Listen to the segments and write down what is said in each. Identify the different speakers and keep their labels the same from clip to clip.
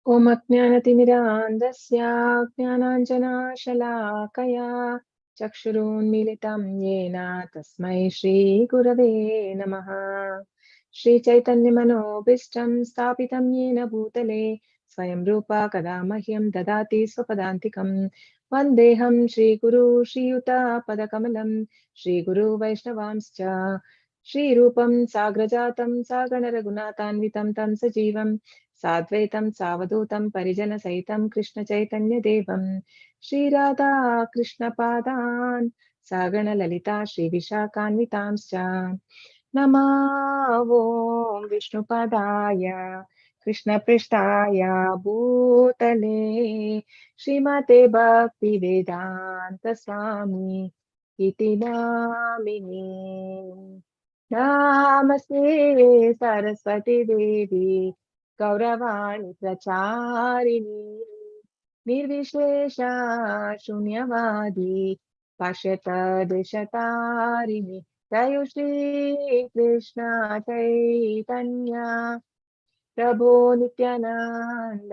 Speaker 1: Om Ajnanatimirandasya Jnananjanashalaakaya Chakshurunmilitam Yena Tasmai Shri Gurave Namaha. Shri Chaitanya Manobishtam Sthapitam Yena Bhutale Swayam Rupa Kadamahyam Dadati Swapadantikam Vandeham Shri Guru Shri Yuta Padakamalam Shri Guru Vaishnavamscha Shri Rupam Sagrajatam Sagana Raghunathanvitam Tam Sajivam साद्वैतं सावधूतं परिजनसहितं कृष्णचैतन्यदेवं Shri Radha कृष्णपादान् सागणललिता श्रीविशाखान्वितांश्च नमो विष्णुपदाय कृष्णपृष्ठाय भूतले श्रीमते भक्तिवेदान्तस्वामी इति नामिने नमस्ते सरस्वती देवी गौरवाणी प्रचारिणी निर्विशेषा शून्यवादी पाश्चात्यदेशतारिणी जय श्री कृष्ण चैतन्य प्रभु नित्यानंद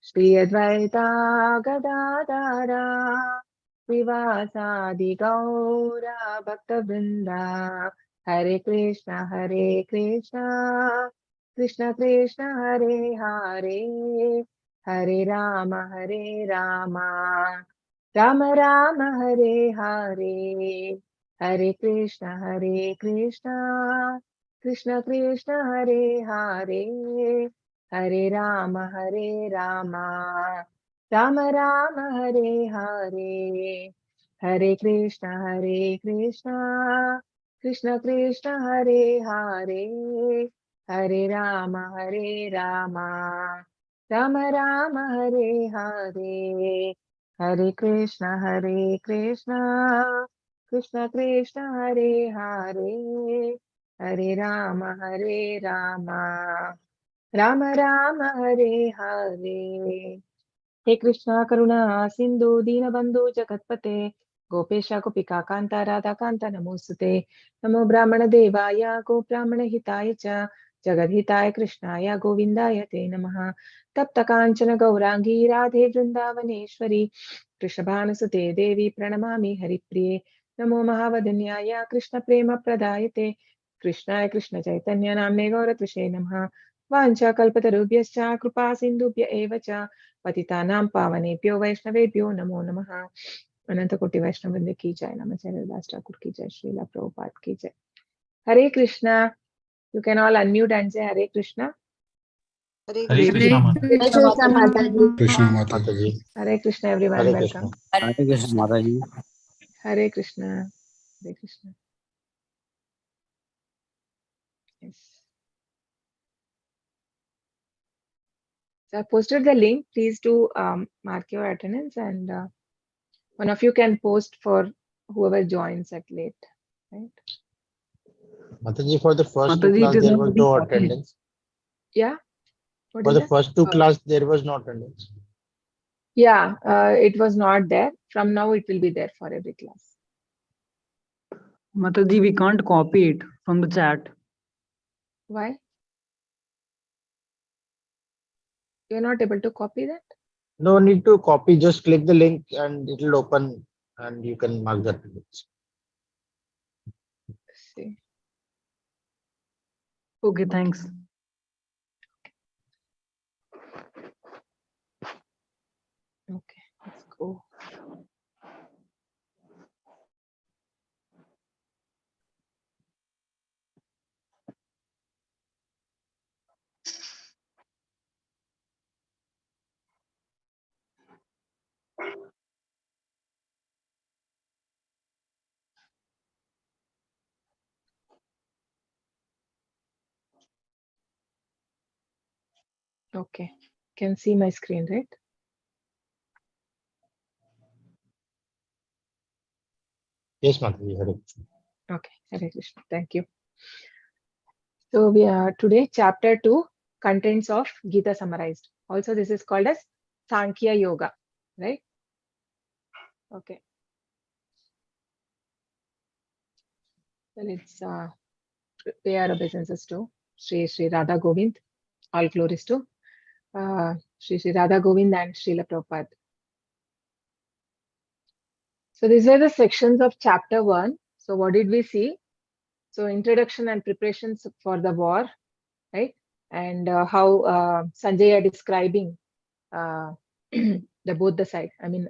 Speaker 1: श्री अद्वैता गदाधरा श्रीवासादि गौरा भक्तवृंदा हरे कृष्ण कृष्ण कृष्ण हरे हरे हरे राम राम राम हरे हरे हरे कृष्ण कृष्ण कृष्ण हरे हरे हरे राम राम राम हरे हरे हरे कृष्ण कृष्ण कृष्ण हरे हरे हरे राम राम राम हरे हरे हरे कृष्ण कृष्ण कृष्ण हरे हरे हरे राम राम हरे हरे हे कृष्णा करुणा सिंधु दीनबंधु जगत्पते गोपेश गोपिका कांता राधा कांता नमोस्तुते नमो ब्राह्मण देवाय गो ब्राह्मण हिताय च जगद्हिताय कृष्णाय गोविंदाय ते नमः तप्त कांचन गौरांगी राधे वृंदावनेश्वरी कृष्णभानुसुते देवी प्रणमामि हरिप्रिये नमो महावदन्याय कृष्ण प्रेम प्रदायते कृष्णाय कृष्ण चैतन्य नाम्ने गौरतृषे नमः वाञ्छाकल्पतरुभ्यश्च कृपा सिन्धुभ्य एव च पतितानां पावनेभ्यो वैष्णवेभ्यो नमो नमः। अनंत कोटि वैष्णव वृंद की जय। नमः दास ठाकुर की जय। श्रीला प्रभुपाद की जय। Hare Krishna. You can all unmute and say Hare Krishna.
Speaker 2: Hare Krishna
Speaker 3: Mataji.
Speaker 4: Krishna Mataji.
Speaker 1: Hare Krishna everyone, welcome.
Speaker 3: Hare Krishna Mataji.
Speaker 1: Hare Krishna. Hare Krishna. Yes. So I posted the link. Please do mark your attendance, and one of you can post for whoever joins at late, right?
Speaker 4: Mataji, for the first two
Speaker 3: Mataji,
Speaker 4: class,
Speaker 3: it is
Speaker 4: there
Speaker 3: not
Speaker 4: was
Speaker 3: being
Speaker 4: no
Speaker 3: copied.
Speaker 4: attendance.
Speaker 1: Yeah. What
Speaker 4: For
Speaker 1: is
Speaker 4: the
Speaker 1: that?
Speaker 4: first two class, there was no attendance.
Speaker 1: Yeah, it was not there. From now, it will be there for every class.
Speaker 3: Mataji, we can't copy it from the chat.
Speaker 1: Why? You're not able to copy that?
Speaker 4: No need to copy. Just click the link and it will open, and you can mark the attendance.
Speaker 1: Let's see.
Speaker 3: Okay, thanks.
Speaker 1: Okay, let's go. Okay, can see my screen, right?
Speaker 4: Yes, Mataji. Hare Krishna.
Speaker 1: Okay, Hare Krishna. Thank you. So we are today chapter 2, contents of Gita summarized. Also, this is called as Sankhya Yoga, right? Okay. So let's pay our obeisances to Sri Radha Govind. All glories to Sri Sri Radha Govind and Srila Prabhupada. So these were the sections of chapter 1. So what did we see? So introduction and preparations for the war, right? And how Sanjaya describing both the side. I mean,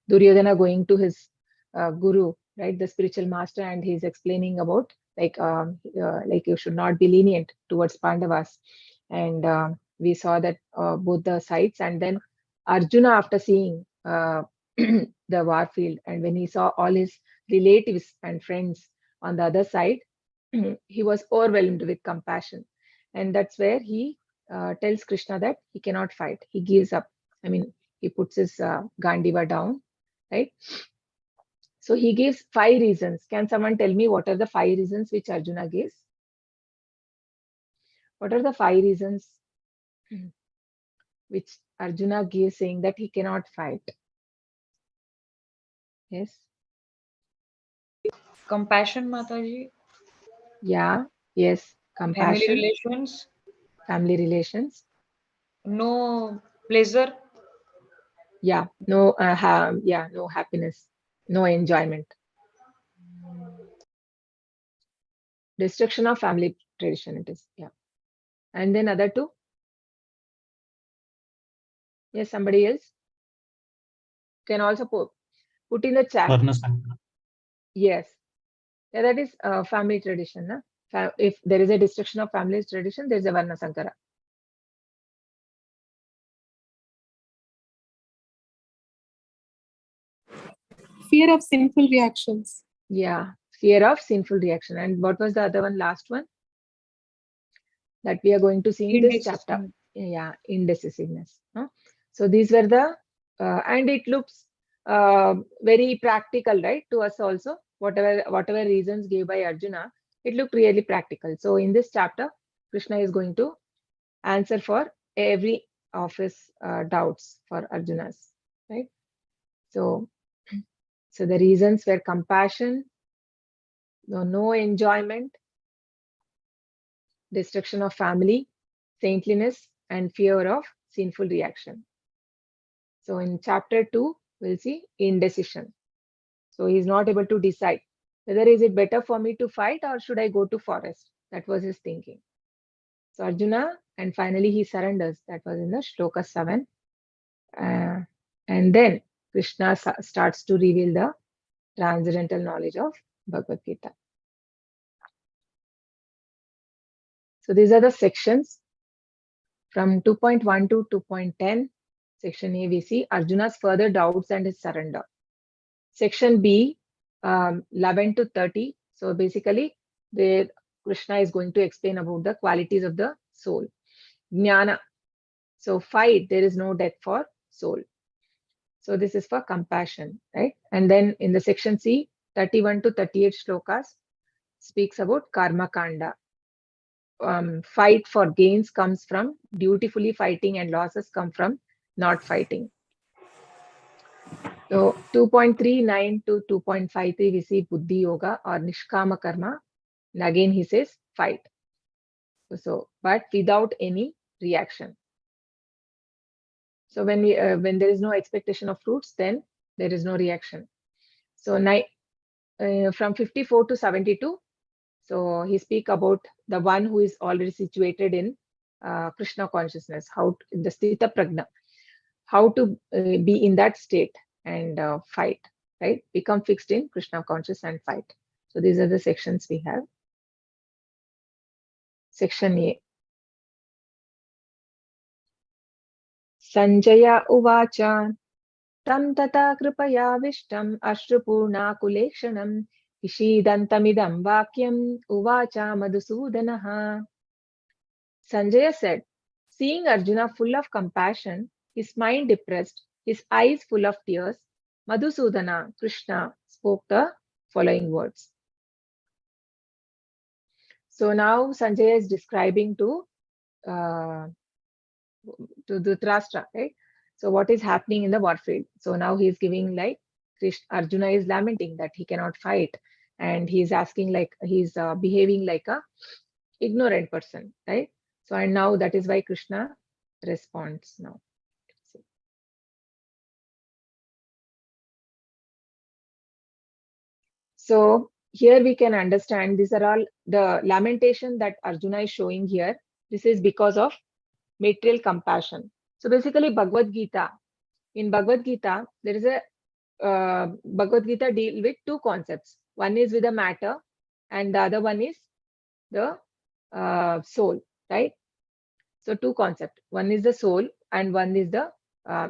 Speaker 1: Duryodhana going to his guru, right, the spiritual master, and he's explaining about like you should not be lenient towards Pandavas. And we saw that both the sides, and then Arjuna, after seeing the war field, and when he saw all his relatives and friends on the other side, he was overwhelmed with compassion, and that's where he tells Krishna that he cannot fight. He gives up. I mean, he puts his Gandiva down, right? So he gives 5 reasons. Can someone tell me what are the 5 reasons which Arjuna gives? What are the 5 reasons which Arjuna gives saying that he cannot fight? Yes.
Speaker 2: Compassion, Mataji.
Speaker 1: Yeah. Yes.
Speaker 2: Family
Speaker 1: Compassion.
Speaker 2: relations.
Speaker 1: Family relations.
Speaker 2: No pleasure.
Speaker 1: Yeah. No. No happiness. No enjoyment. Destruction of family tradition. It is. Yeah. And then other 2. Yes. Somebody else can also put in the chat.
Speaker 5: Varna Sankara.
Speaker 1: Yes. Yeah, that is family tradition. Na? If there is a destruction of family tradition, there is a Varna Sankara.
Speaker 6: Fear of sinful reactions.
Speaker 1: Yeah, fear of sinful reaction. And what was the other one, last one? That we are going to see in this chapter. Yeah, indecisiveness. Huh? So these were the, and it looks very practical, right, to us also. Whatever reasons gave by Arjuna, it looked really practical. So in this chapter, Krishna is going to answer for every of his doubts for Arjuna's, right? So the reasons were compassion, no enjoyment, destruction of family, saintliness, and fear of sinful reaction. So in chapter 2, we'll see indecision. So he's not able to decide whether is it better for me to fight or should I go to forest. That was his thinking. So Arjuna, and finally he surrenders. That was in the shloka 7. And then Krishna starts to reveal the transcendental knowledge of Bhagavad Gita. So these are the sections from 2.1 to 2.10. Section A, we see Arjuna's further doubts and his surrender. Section B, 11 to 30. So basically, Krishna is going to explain about the qualities of the soul. Jnana. So fight, there is no death for soul. So this is for compassion, right? And then in the section C, 31 to 38 shlokas speaks about karma kanda. Fight for gains comes from dutifully fighting and losses come from not fighting. So 2.39 to 2.53 we see buddhi yoga or nishkama karma. And again he says fight. So but without any reaction. So when there is no expectation of fruits, then there is no reaction. So from 54 to 72, so he speak about the one who is already situated in Krishna consciousness, how the sthita prajna, how to be in that state and fight, right? Become fixed in Krishna conscious and fight. So these are the sections we have. Section A. Sanjaya uvacha tam tata kripaya vishtam ashrupurnakulekshanam ishidantamidam vakyam uvacha madhusudanaha. Sanjaya said, seeing Arjuna full of compassion, his mind depressed, his eyes full of tears, Madhusudana, Krishna, spoke the following words. So now Sanjaya is describing to Dhritarashtra, right? So what is happening in the warfield? So now he is giving like Arjuna is lamenting that he cannot fight, and he is asking like he's behaving like a ignorant person, right? So and now that is why Krishna response now. Let's see. So here we can understand these are all the lamentation that Arjuna is showing here. This is because of material compassion. So basically Bhagavad Gita, in Bhagavad Gita, there is a Bhagavad Gita deal with two concepts. One is with the matter and the other one is the soul, right? So two concepts. One is the soul and one is the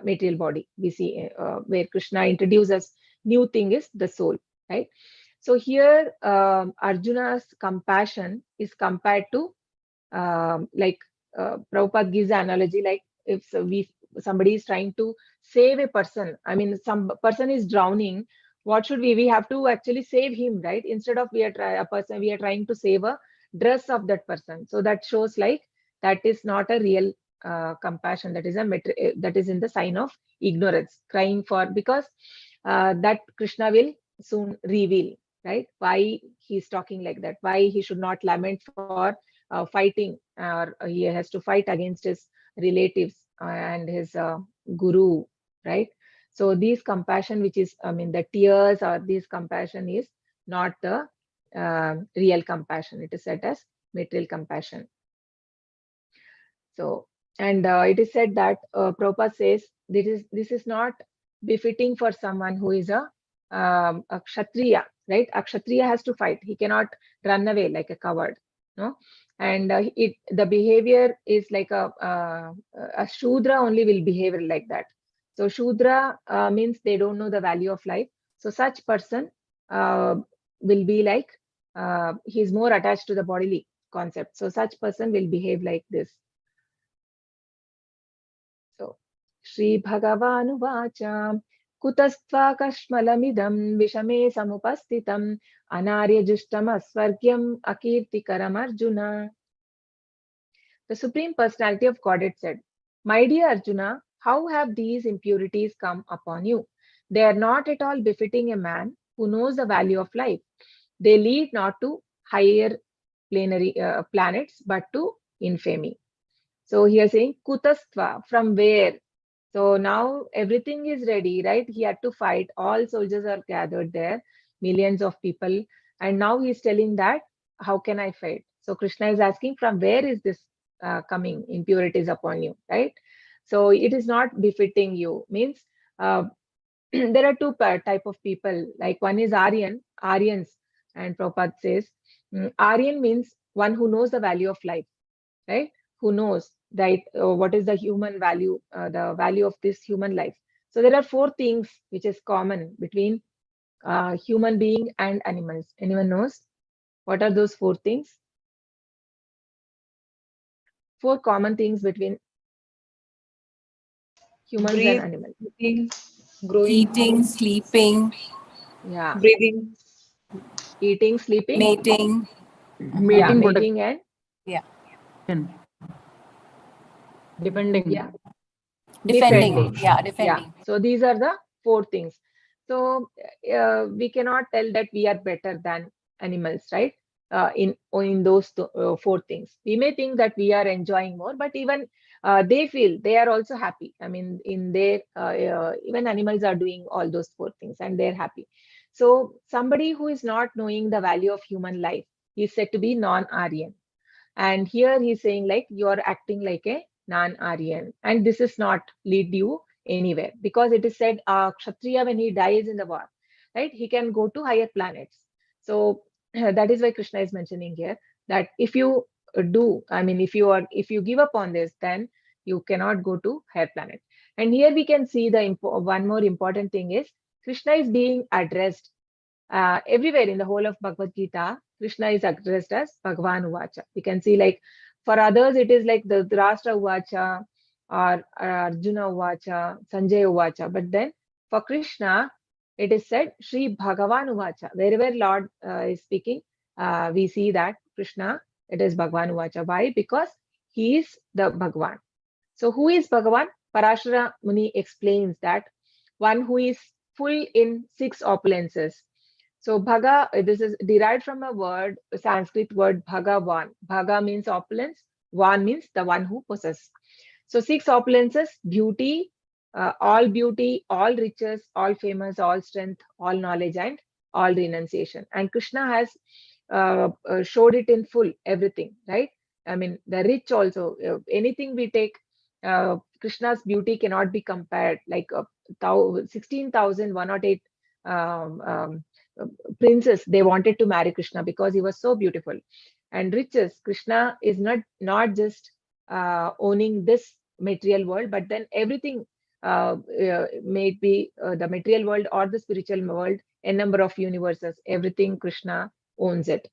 Speaker 1: material body. We see where Krishna introduces new thing is the soul, right? So here Arjuna's compassion is compared to like Prabhupada gives the analogy like if somebody is trying to save a person, I mean some person is drowning, what should we have to actually save him, right? Instead of we are trying to save a dress of that person. So that shows like that is not a real compassion, that is that is in the sign of ignorance, crying for, because that Krishna will soon reveal, right, why he's talking like that, why he should not lament for fighting, or he has to fight against his relatives and his guru, right? So these compassion, which is, I mean, the tears or this compassion is not the real compassion. It is said as material compassion. So, and it is said that Prabhupada says this is not befitting for someone who is a Kshatriya, right? A Kshatriya has to fight. He cannot run away like a coward, no? And the behavior is like a Shudra only will behave like that. So Shudra means they don't know the value of life. So such person will be like he's more attached to the bodily concept. So such person will behave like this. So Shri Bhagavanuvacha Kutastva Kashmalamidam Vishame Samupastitam Anarya Justam Asvargyam Akirtikaram Arjuna. The Supreme Personality of Godhead said, "My dear Arjuna, how have these impurities come upon you? They are not at all befitting a man who knows the value of life. They lead not to higher planetary planets, but to infamy." So he is saying, Kutastva, from where? So now everything is ready, right? He had to fight. All soldiers are gathered there, millions of people. And now he's telling that, how can I fight? So Krishna is asking, from where is this coming, impurities upon you, right? So it is not befitting you. Means there are two type of people. Like one is Aryans. And Prabhupada says, Aryan means one who knows the value of life, right? Who knows that what is the human value, the value of this human life. So there are four things which is common between human being and animals. Anyone knows what are those four things? Four common things between humans
Speaker 2: Breathe,
Speaker 1: and animals.
Speaker 2: eating, growing,
Speaker 5: Eating, sleeping,
Speaker 1: Yeah,
Speaker 2: breathing.
Speaker 1: eating, sleeping,
Speaker 5: mating.
Speaker 3: Mating,
Speaker 1: mating, and
Speaker 3: protection. Depending.
Speaker 1: yeah,
Speaker 5: Defending.
Speaker 1: defending.
Speaker 5: Yeah,
Speaker 1: Yeah.
Speaker 5: defending.
Speaker 1: So these are the four things. So we cannot tell that we are better than animals, right? In those four things, we may think that we are enjoying more, but even they feel they are also happy. I mean, in their even animals are doing all those four things and they're happy. So somebody who is not knowing the value of human life is said to be non-Aryan. And here he's saying like you are acting like a non-Aryan, and this is not lead you anywhere, because it is said Kshatriya, when he dies in the war, right, he can go to higher planets. So that is why Krishna is mentioning here that if you if you give up on this, then you cannot go to higher planet. And here we can see the one more important thing is Krishna is being addressed everywhere in the whole of Bhagavad Gita. Krishna is addressed as Bhagavan Uvacha. We can see like for others it is like the Drashtra Uvacha or Arjuna Uvacha, Sanjay Uvacha. But then for Krishna, it is said Sri Bhagavan Uvacha. Wherever Lord is speaking, we see that Krishna, it is Bhagavan Uvacha. Why? Because he is the Bhagavan. So who is Bhagavan? Parashara Muni explains that one who is full in six opulences. So Bhaga, this is derived from a word, a Sanskrit word Bhagavan. Bhaga means opulence, Van means the one who possesses. So 6 opulences: beauty, all riches, all famous, all strength, all knowledge, and all renunciation. And Krishna has showed it in full, everything, right? I mean, the rich also, anything we take, Krishna's beauty cannot be compared. Like 16,108 um, um, princes, they wanted to marry Krishna because he was so beautiful. And riches, Krishna is not just owning this material world, but then everything, may it be the material world or the spiritual world, a number of universes, everything Krishna owns it.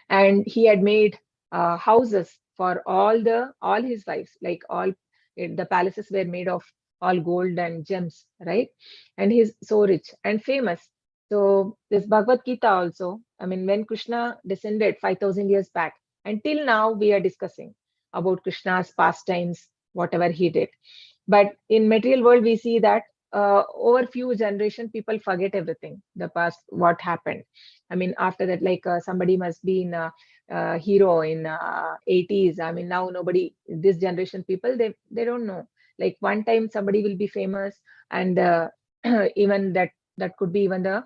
Speaker 1: And he had made houses for all his wives, like the palaces were made of all gold and gems, right? And he's so rich and famous. So this Bhagavad Gita also, I mean, when Krishna descended 5,000 years back, until now we are discussing about Krishna's pastimes, whatever he did. But in material world, we see that over few generations, people forget everything, the past, what happened. I mean, after that, like somebody must be in a hero in 80s. I mean, now nobody, this generation people, they don't know. Like one time somebody will be famous, and even that could be even the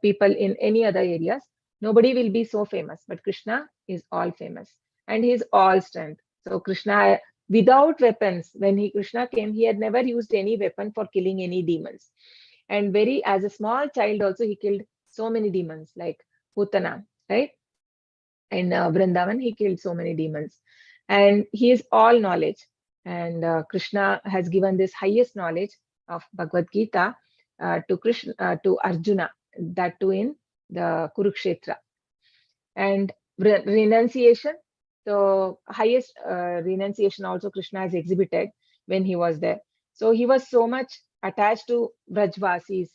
Speaker 1: people in any other areas. Nobody will be so famous, but Krishna is all famous, and he is all strength. So Krishna, without weapons, when Krishna came, he had never used any weapon for killing any demons. And as a small child also, he killed so many demons, like Putana, right? And Vrindavan, he killed so many demons. And he is all knowledge. And Krishna has given this highest knowledge of Bhagavad Gita to Arjuna, that too in the Kurukshetra. And renunciation, so highest renunciation also Krishna has exhibited when he was there. So he was so much attached to Brajvasis.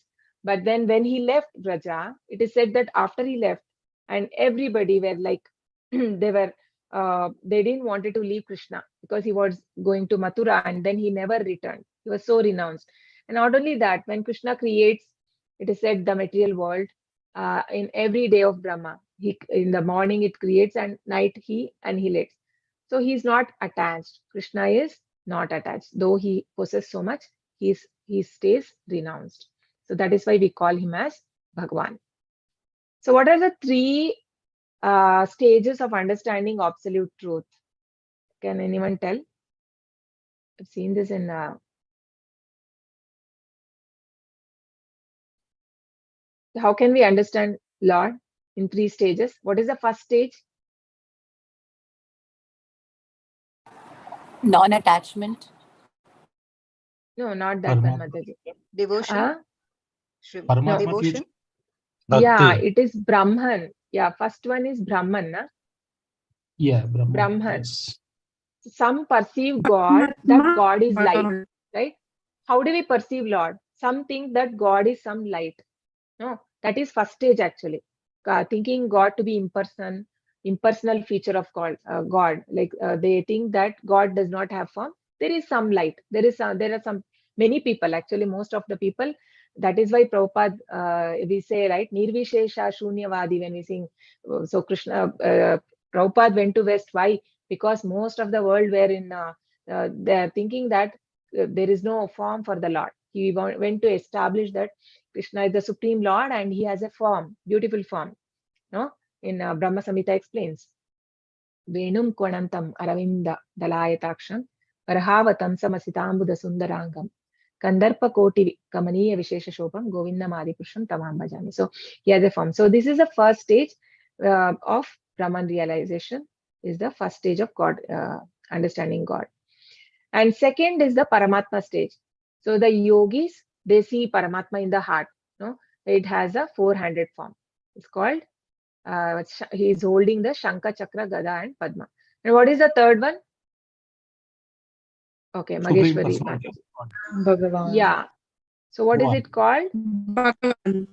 Speaker 1: But then when he left Braja, it is said that after he left, and everybody were like, they didn't wanted to leave Krishna because he was going to Mathura, and then he never returned. He was so renounced. And not only that, when Krishna creates, it is said, the material world, in every day of Brahma, in the morning it creates, and night he annihilates. So he is not attached. Krishna is not attached. Though he possesses so much, he stays renounced. So that is why we call him as Bhagwan. So what are the 3 stages of understanding absolute truth? Can anyone tell? I've seen this in how can we understand Lord in 3 stages? What is the first stage?
Speaker 5: Non-attachment.
Speaker 1: No, not that one,
Speaker 7: Paramatma.
Speaker 1: Mataji.
Speaker 2: Devotion.
Speaker 7: Paramatma
Speaker 2: Devotion.
Speaker 1: Yeah,
Speaker 7: Bhakti.
Speaker 1: it is Brahman. Yeah, first one is Brahman. Na?
Speaker 7: Yeah,
Speaker 1: Brahman.
Speaker 7: Yes.
Speaker 1: Some perceive God, that God is light, right? How do we perceive Lord? Some think that God is some light. No, that is first stage actually. Thinking God to be impersonal feature of God. Like they think that God does not have form. There is some light. There are some many people, actually most of the people. That is why Prabhupada, we say, right, Nirvishesha Shunyavadi when we sing. So Krishna, Prabhupada went to West. Why? Because most of the world were in, they are thinking that there is no form for the Lord. He went to establish that Krishna is the Supreme Lord and he has a form, beautiful form. No? In Brahma Samhita explains, Venum Kwanantam Aravinda Dalayataksham Parahavatam Samasitambuda Sundarangam Kandarpa Koti Kamaniya Vishesha Shopam Govinda Purusham Tamam Bhajami. So he has a form. So this is the first stage of Brahman realization, is the first stage of God, understanding God. And second is the Paramatma stage. So the yogis, they see Paramatma in the heart. No, it has a 400 form. It's called, he is holding the Shankha, Chakra, Gada and Padma. And what is the third one? Okay,
Speaker 7: Supreme
Speaker 1: Mageshwari.
Speaker 7: Personality of God.
Speaker 2: Bhagavan.
Speaker 1: Yeah. So what is
Speaker 7: One.
Speaker 1: it called?
Speaker 6: Bhagavan.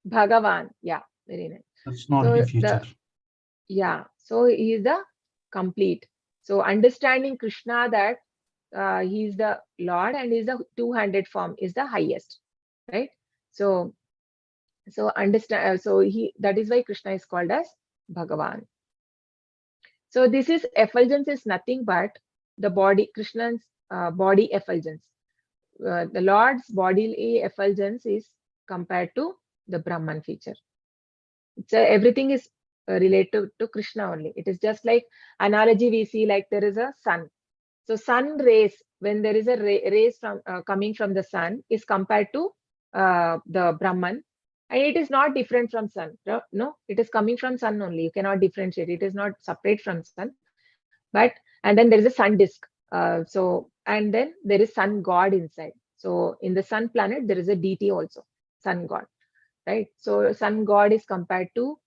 Speaker 1: Bhagavan. Yeah, very nice.
Speaker 7: Personality
Speaker 1: So
Speaker 7: feature.
Speaker 1: so he is the complete. So understanding Krishna, that he is the Lord and is the 200 form, is the highest, right? So understand. So that is why Krishna is called as Bhagavan. So this is effulgence is nothing but the body, Krishna's body effulgence. The Lord's bodily effulgence is compared to the Brahman feature. So everything is related to Krishna only. It is just like analogy we see, like there is a sun. So sun rays, when there is a rays from coming from the sun, is compared to the Brahman, and it is not different from sun. No, it is coming from sun only. You cannot differentiate. It is not separate from sun. But and then there is a sun disk. So and then there is sun god inside. So in the sun planet there is a deity also, sun god, right? So sun god is compared to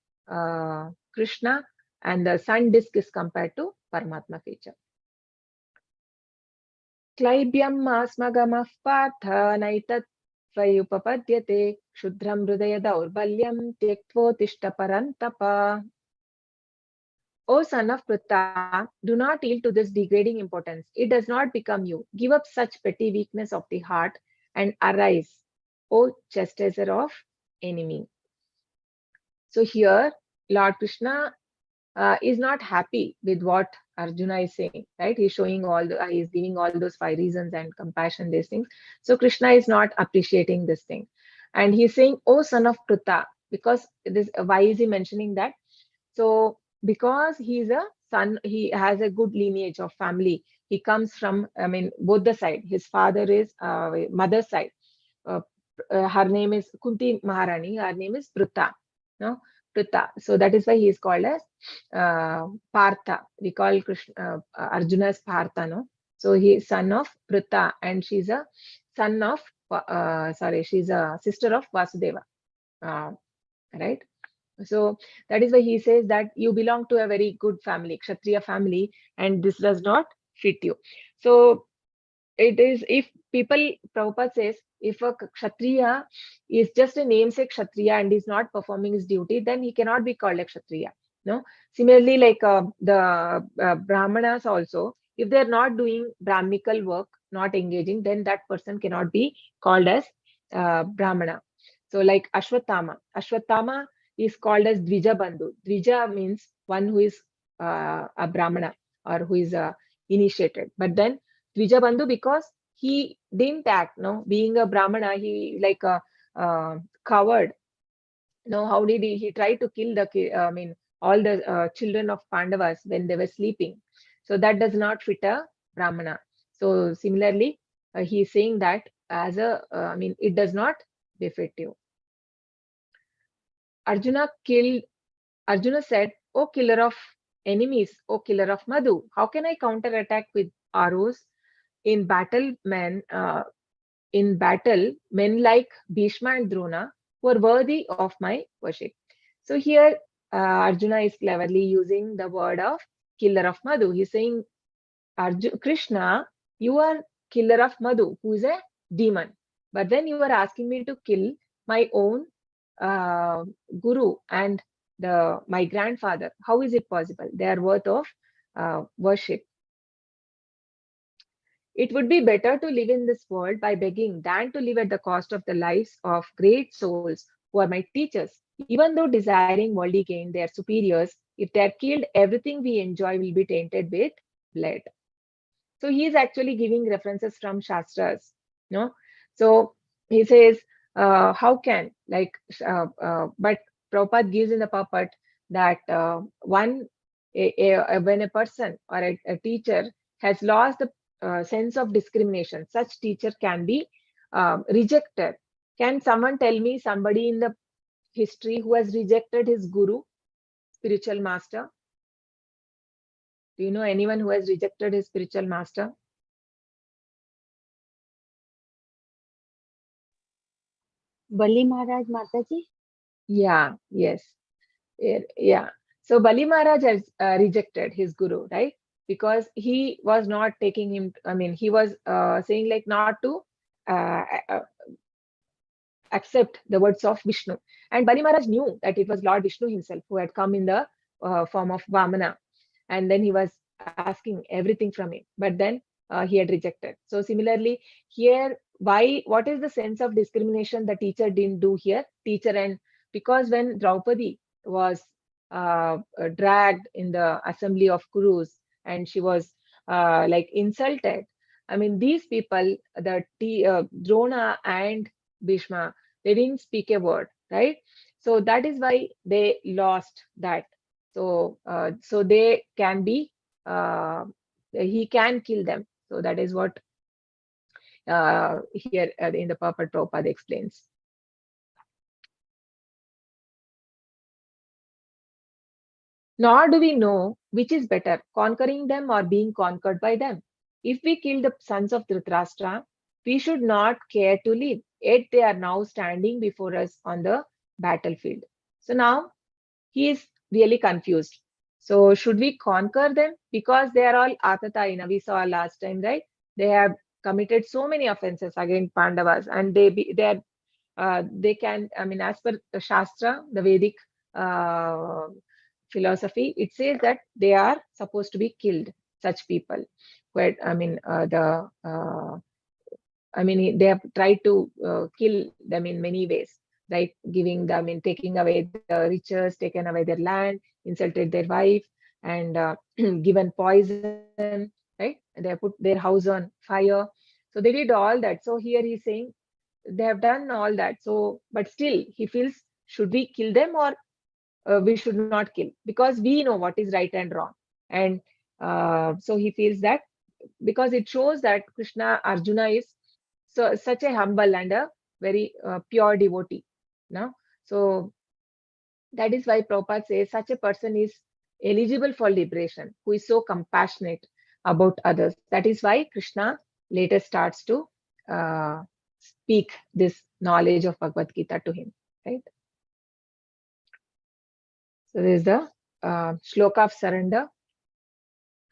Speaker 1: Krishna, and the sun disk is compared to Paramatma feature. Klaibyam asmagamah partha naitat tvayupapadyate shudram hridaya daurbalyam tyektvotishtha parantapa. O son of Pritha, do not yield to this degrading importance. It does not become you. Give up such petty weakness of the heart and arise, O chastiser of enemy. So here, Lord Krishna is not happy with what Arjuna is saying, right? He's showing he's giving all those 5 reasons and compassion, these things. So Krishna is not appreciating this thing. And he's saying, O son of Pritha, because this, why is he mentioning that? So because he's a son, he has a good lineage of family. He comes from, I mean, both the side. His father is mother's side. Her name is Kunti Maharani. Her name is Pritha. No, Pritha. So that is why he is called as Partha. We call Krishna, Arjuna as Partha. No, so he is son of Pritha, and she's a son of she's a sister of Vasudeva. Right. So that is why he says that you belong to a very good family, Kshatriya family, and this does not fit you. So it is, if people, Prabhupada says, if a Kshatriya is just a namesake Kshatriya and is not performing his duty, then he cannot be called a Kshatriya. No. Similarly, like the Brahmanas also, if they are not doing Brahmical work, not engaging, then that person cannot be called as Brahmana. So like Ashwatthama is called as Dvija Bandhu. Dvija means one who is a Brahmana or who is initiated. But then Dvija Bandhu, because he didn't act, no, being a Brahmana, he like a coward. No, how did he tried to kill the all the children of Pandavas when they were sleeping. So that does not fit a Brahmana. So similarly, he is saying that as a it does not befit you. Arjuna said, O killer of enemies, O killer of Madhu, how can I counterattack with arrows? In battle, men like Bhishma and Drona were worthy of my worship. So here Arjuna is cleverly using the word of killer of Madhu. He's saying, Krishna, you are killer of Madhu, who is a demon. But then you are asking me to kill my own guru and my grandfather. How is it possible? They are worth of worship. It would be better to live in this world by begging than to live at the cost of the lives of great souls who are my teachers. Even though desiring worldly gain, they are superiors. If they are killed, everything we enjoy will be tainted with blood. So he is actually giving references from Shastras. No, so he says, how can, like, but Prabhupada gives in the purport that when a person or a teacher has lost the sense of discrimination, such teacher can be rejected. Can someone tell me somebody in the history who has rejected his guru, spiritual master? Do you know anyone who has rejected his spiritual master?
Speaker 8: Bali Maharaj Mataji?
Speaker 1: Yeah, yes. Yeah. So Bali Maharaj has rejected his guru, right? Because he was not taking him, he was saying like not to accept the words of Vishnu. And Bali Maharaj knew that it was Lord Vishnu himself who had come in the form of Vamana. And then he was asking everything from him. But then he had rejected. So similarly, here, what is the sense of discrimination the teacher didn't do here? Teacher, and because when Draupadi was dragged in the assembly of Kurus, and she was like insulted. I mean, these people, Drona and Bhishma, they didn't speak a word, right? So that is why they lost that. So so they can be, he can kill them. So that is what here in the Purport Prabhupada explains. Nor do we know which is better, conquering them or being conquered by them. If we kill the sons of Dhritarashtra, we should not care to live. Yet they are now standing before us on the battlefield. So now he is really confused. So should we conquer them? Because they are all Atatayina. We saw last time, right? They have committed so many offenses against Pandavas, and they can, I mean, as per the Shastra, the Vedic philosophy, it says that they are supposed to be killed, such people. But I mean, they have tried to kill them in many ways, right? Giving them, I mean, taking away the riches, taken away their land, insulted their wife, and given poison, right? And they have put their house on fire. So they did all that. So here he's saying they have done all that. So, but still he feels, should we kill them or we should not kill? Because we know what is right and wrong. And so he feels that, because it shows that Arjuna is such a humble and a very pure devotee. No? So that is why Prabhupada says such a person is eligible for liberation, who is so compassionate about others. That is why Krishna later starts to speak this knowledge of Bhagavad Gita to him, right? So there is the shloka of surrender.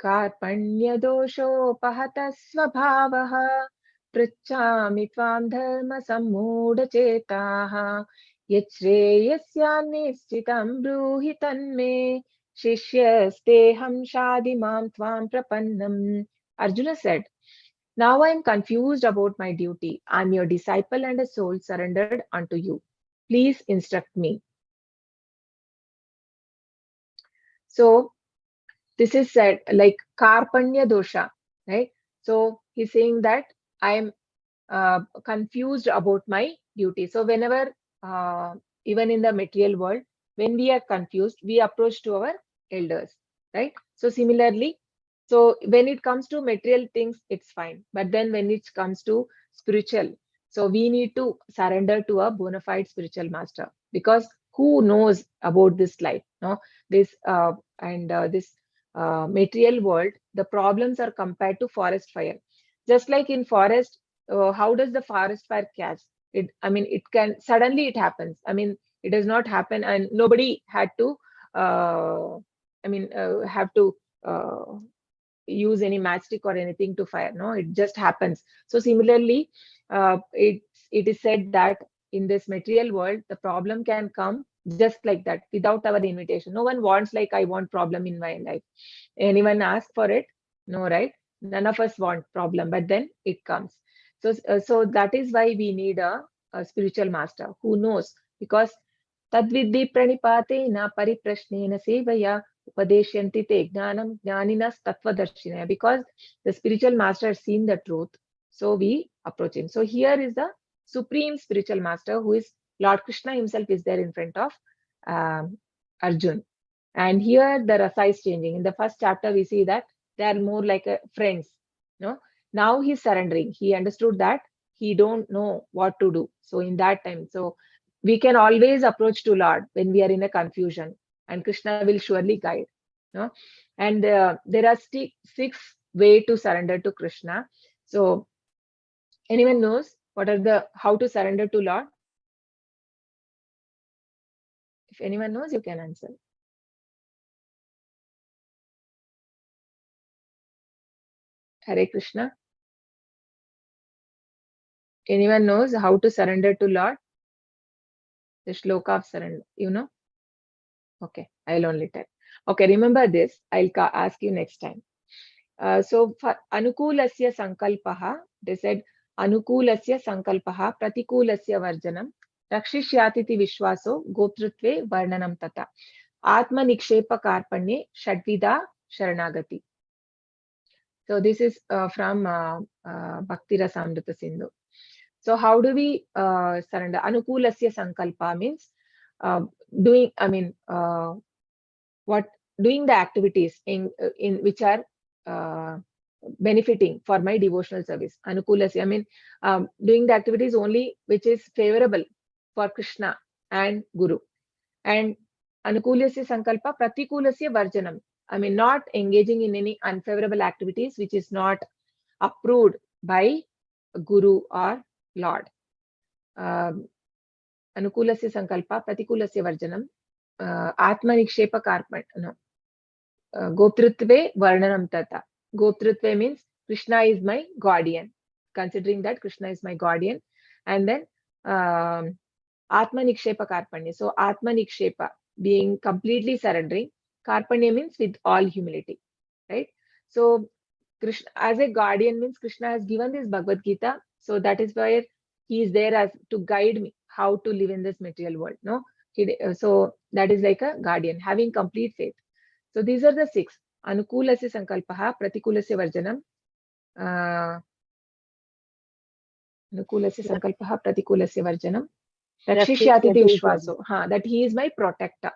Speaker 1: Karpanya doshopahata svabhavaha pritchami tvam dharma sammudha chetaha yachreyasya nishchitam bruhi tanme shishyasteham shadimam tvam prapannam. Arjuna said, now I am confused about my duty. I am your disciple and a soul surrendered unto you. Please instruct me. So this is said like Karpanya dosha, right? So he's saying that I am confused about my duty. So whenever, even in the material world, when we are confused, we approach to our elders, right? So similarly, so when it comes to material things, it's fine. But then when it comes to spiritual, so we need to surrender to a bona fide spiritual master, because who knows about this life, no? This this material world, the problems are compared to forest fire. Just like in forest, how does the forest fire catch? It can suddenly it happens. I mean, it does not happen, and nobody had to, have to use any matchstick or anything to fire. No, it just happens. So similarly, it is said that in this material world, the problem can come just like that without our invitation. No one wants, like, I want problem in my life. Anyone ask for it? No, right? None of us want problem, but then it comes. So that is why we need a spiritual master who knows, because tadvidhi pranipatena pariprashnena sevaya upadeshyanti te jnanam jnaninas tattvadarshina. Because the spiritual master has seen the truth, so we approach him. So here is the supreme spiritual master, who is Lord Krishna himself, is there in front of Arjun. And here the rasa is changing. In the first chapter, we see that they are more like friends. No, now he's surrendering. He understood that he don't know what to do. So in that time, so we can always approach to Lord when we are in a confusion, and Krishna will surely guide. No, and there are six ways to surrender to Krishna. So anyone knows what are the how to surrender to Lord? If anyone knows, you can answer. Hare Krishna. Anyone knows how to surrender to Lord? The shloka of surrender, you know? Okay, I'll only tell. Okay, remember this. I'll ask you next time. So for anukulasya sankalpaha, they said anukulasya sankalpaha pratikulasya varjanam rakshishyatiti vishwaso goptrutve varnanam tata. Atma Nikshepa Karpanye Shadvida Sharanagati. So this is from Bhakti Rasamrita Sindhu. So how do we surrender? Anukulasya Sankalpa means doing, doing the activities in which are benefiting for my devotional service. Anukulasya, doing the activities only which is favorable for Krishna and Guru. And Anukulasya Sankalpa, Pratikulasya Varjanam. Not engaging in any unfavorable activities which is not approved by Guru or Lord. Anukulasya Sankalpa, Pratikulasya Varjanam, Atma Nikshepa Karpan. No. Goptritve Varnanam Tata. Goptritve means Krishna is my guardian. Considering that Krishna is my guardian. And then Atma Nikshepa Karpanya. So Atma Nikshepa, being completely surrendering. Karpanya means with all humility. Right? So Krishna as a guardian means Krishna has given this Bhagavad Gita. So that is where he is there as to guide me how to live in this material world. No? So that is like a guardian, having complete faith. So these are the 6. Anukulasya Sankalpaha, Pratikulasya Varjanam, Anukulasya Sankalpaha, Pratikulasya Varjanam, Rakshishyati Vishwaso, that he is my protector,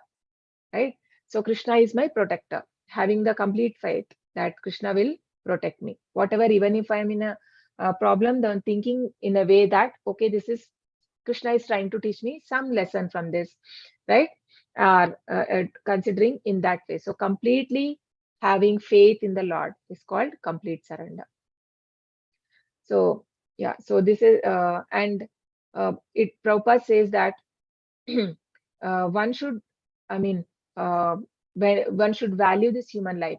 Speaker 1: right? So Krishna is my protector, having the complete faith that Krishna will protect me. Whatever, even if I am in a problem, then thinking in a way that, okay, this is, Krishna is trying to teach me some lesson from this, right? Considering in that way. So completely having faith in the Lord is called complete surrender. So yeah, so this is Prabhupada says that one should, one should value this human life.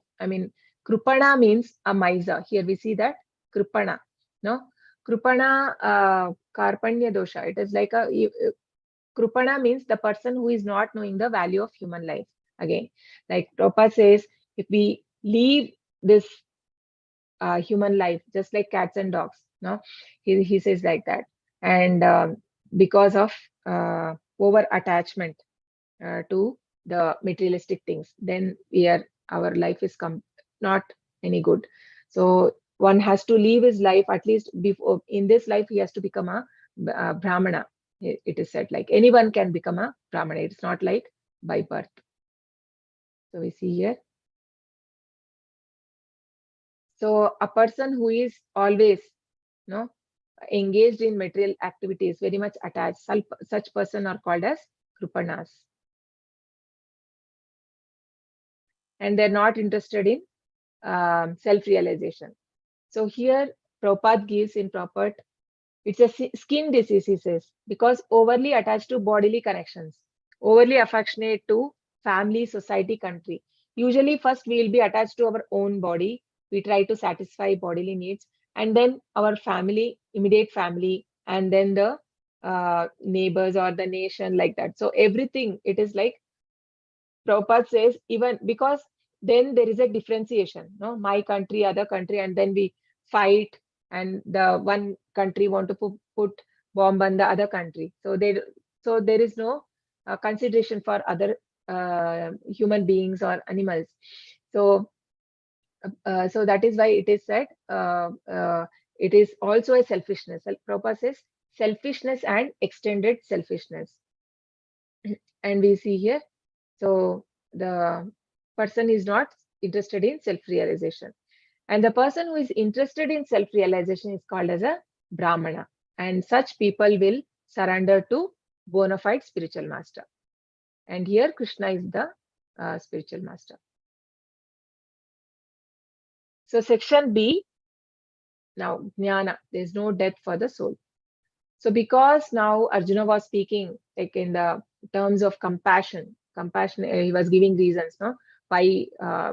Speaker 1: Krupana means a miser. Here we see that Krupana, no? Krupana Karpanya dosha. It is like Krupana means the person who is not knowing the value of human life. Again, like Prabhupada says, if we leave this human life, just like cats and dogs, no, he says like that, and because of over attachment to the materialistic things, then our life is not any good. So one has to leave his life, at least before in this life he has to become a Brahmana. It is said like anyone can become a Brahmana. It's not like by birth. So we see here. So a person who is always engaged in material activities, very much attached, such person are called as Krupanas. And they're not interested in self-realization. So here Prabhupada gives in Prabhupada, it's a skin disease, he says, because overly attached to bodily connections, overly affectionate to family, society, country. Usually first we will be attached to our own body. We try to satisfy bodily needs, and then our family, immediate family, and then the neighbors or the nation, like that. So everything, it is like Prabhupada says, even because then there is a differentiation, no, my country, other country, and then we fight, and the one country want to put bomb on the other country. So there is no consideration for other human beings or animals. So that is why it is said it is also a selfishness. Prabhupada says selfishness and extended selfishness. And we see here, so the person is not interested in self-realization. And the person who is interested in self-realization is called as a Brahmana. And such people will surrender to bona fide spiritual master. And here Krishna is the spiritual master. So section B, now Jnana, there is no death for the soul. So because now Arjuna was speaking like in the terms of compassion, he was giving reasons, no, why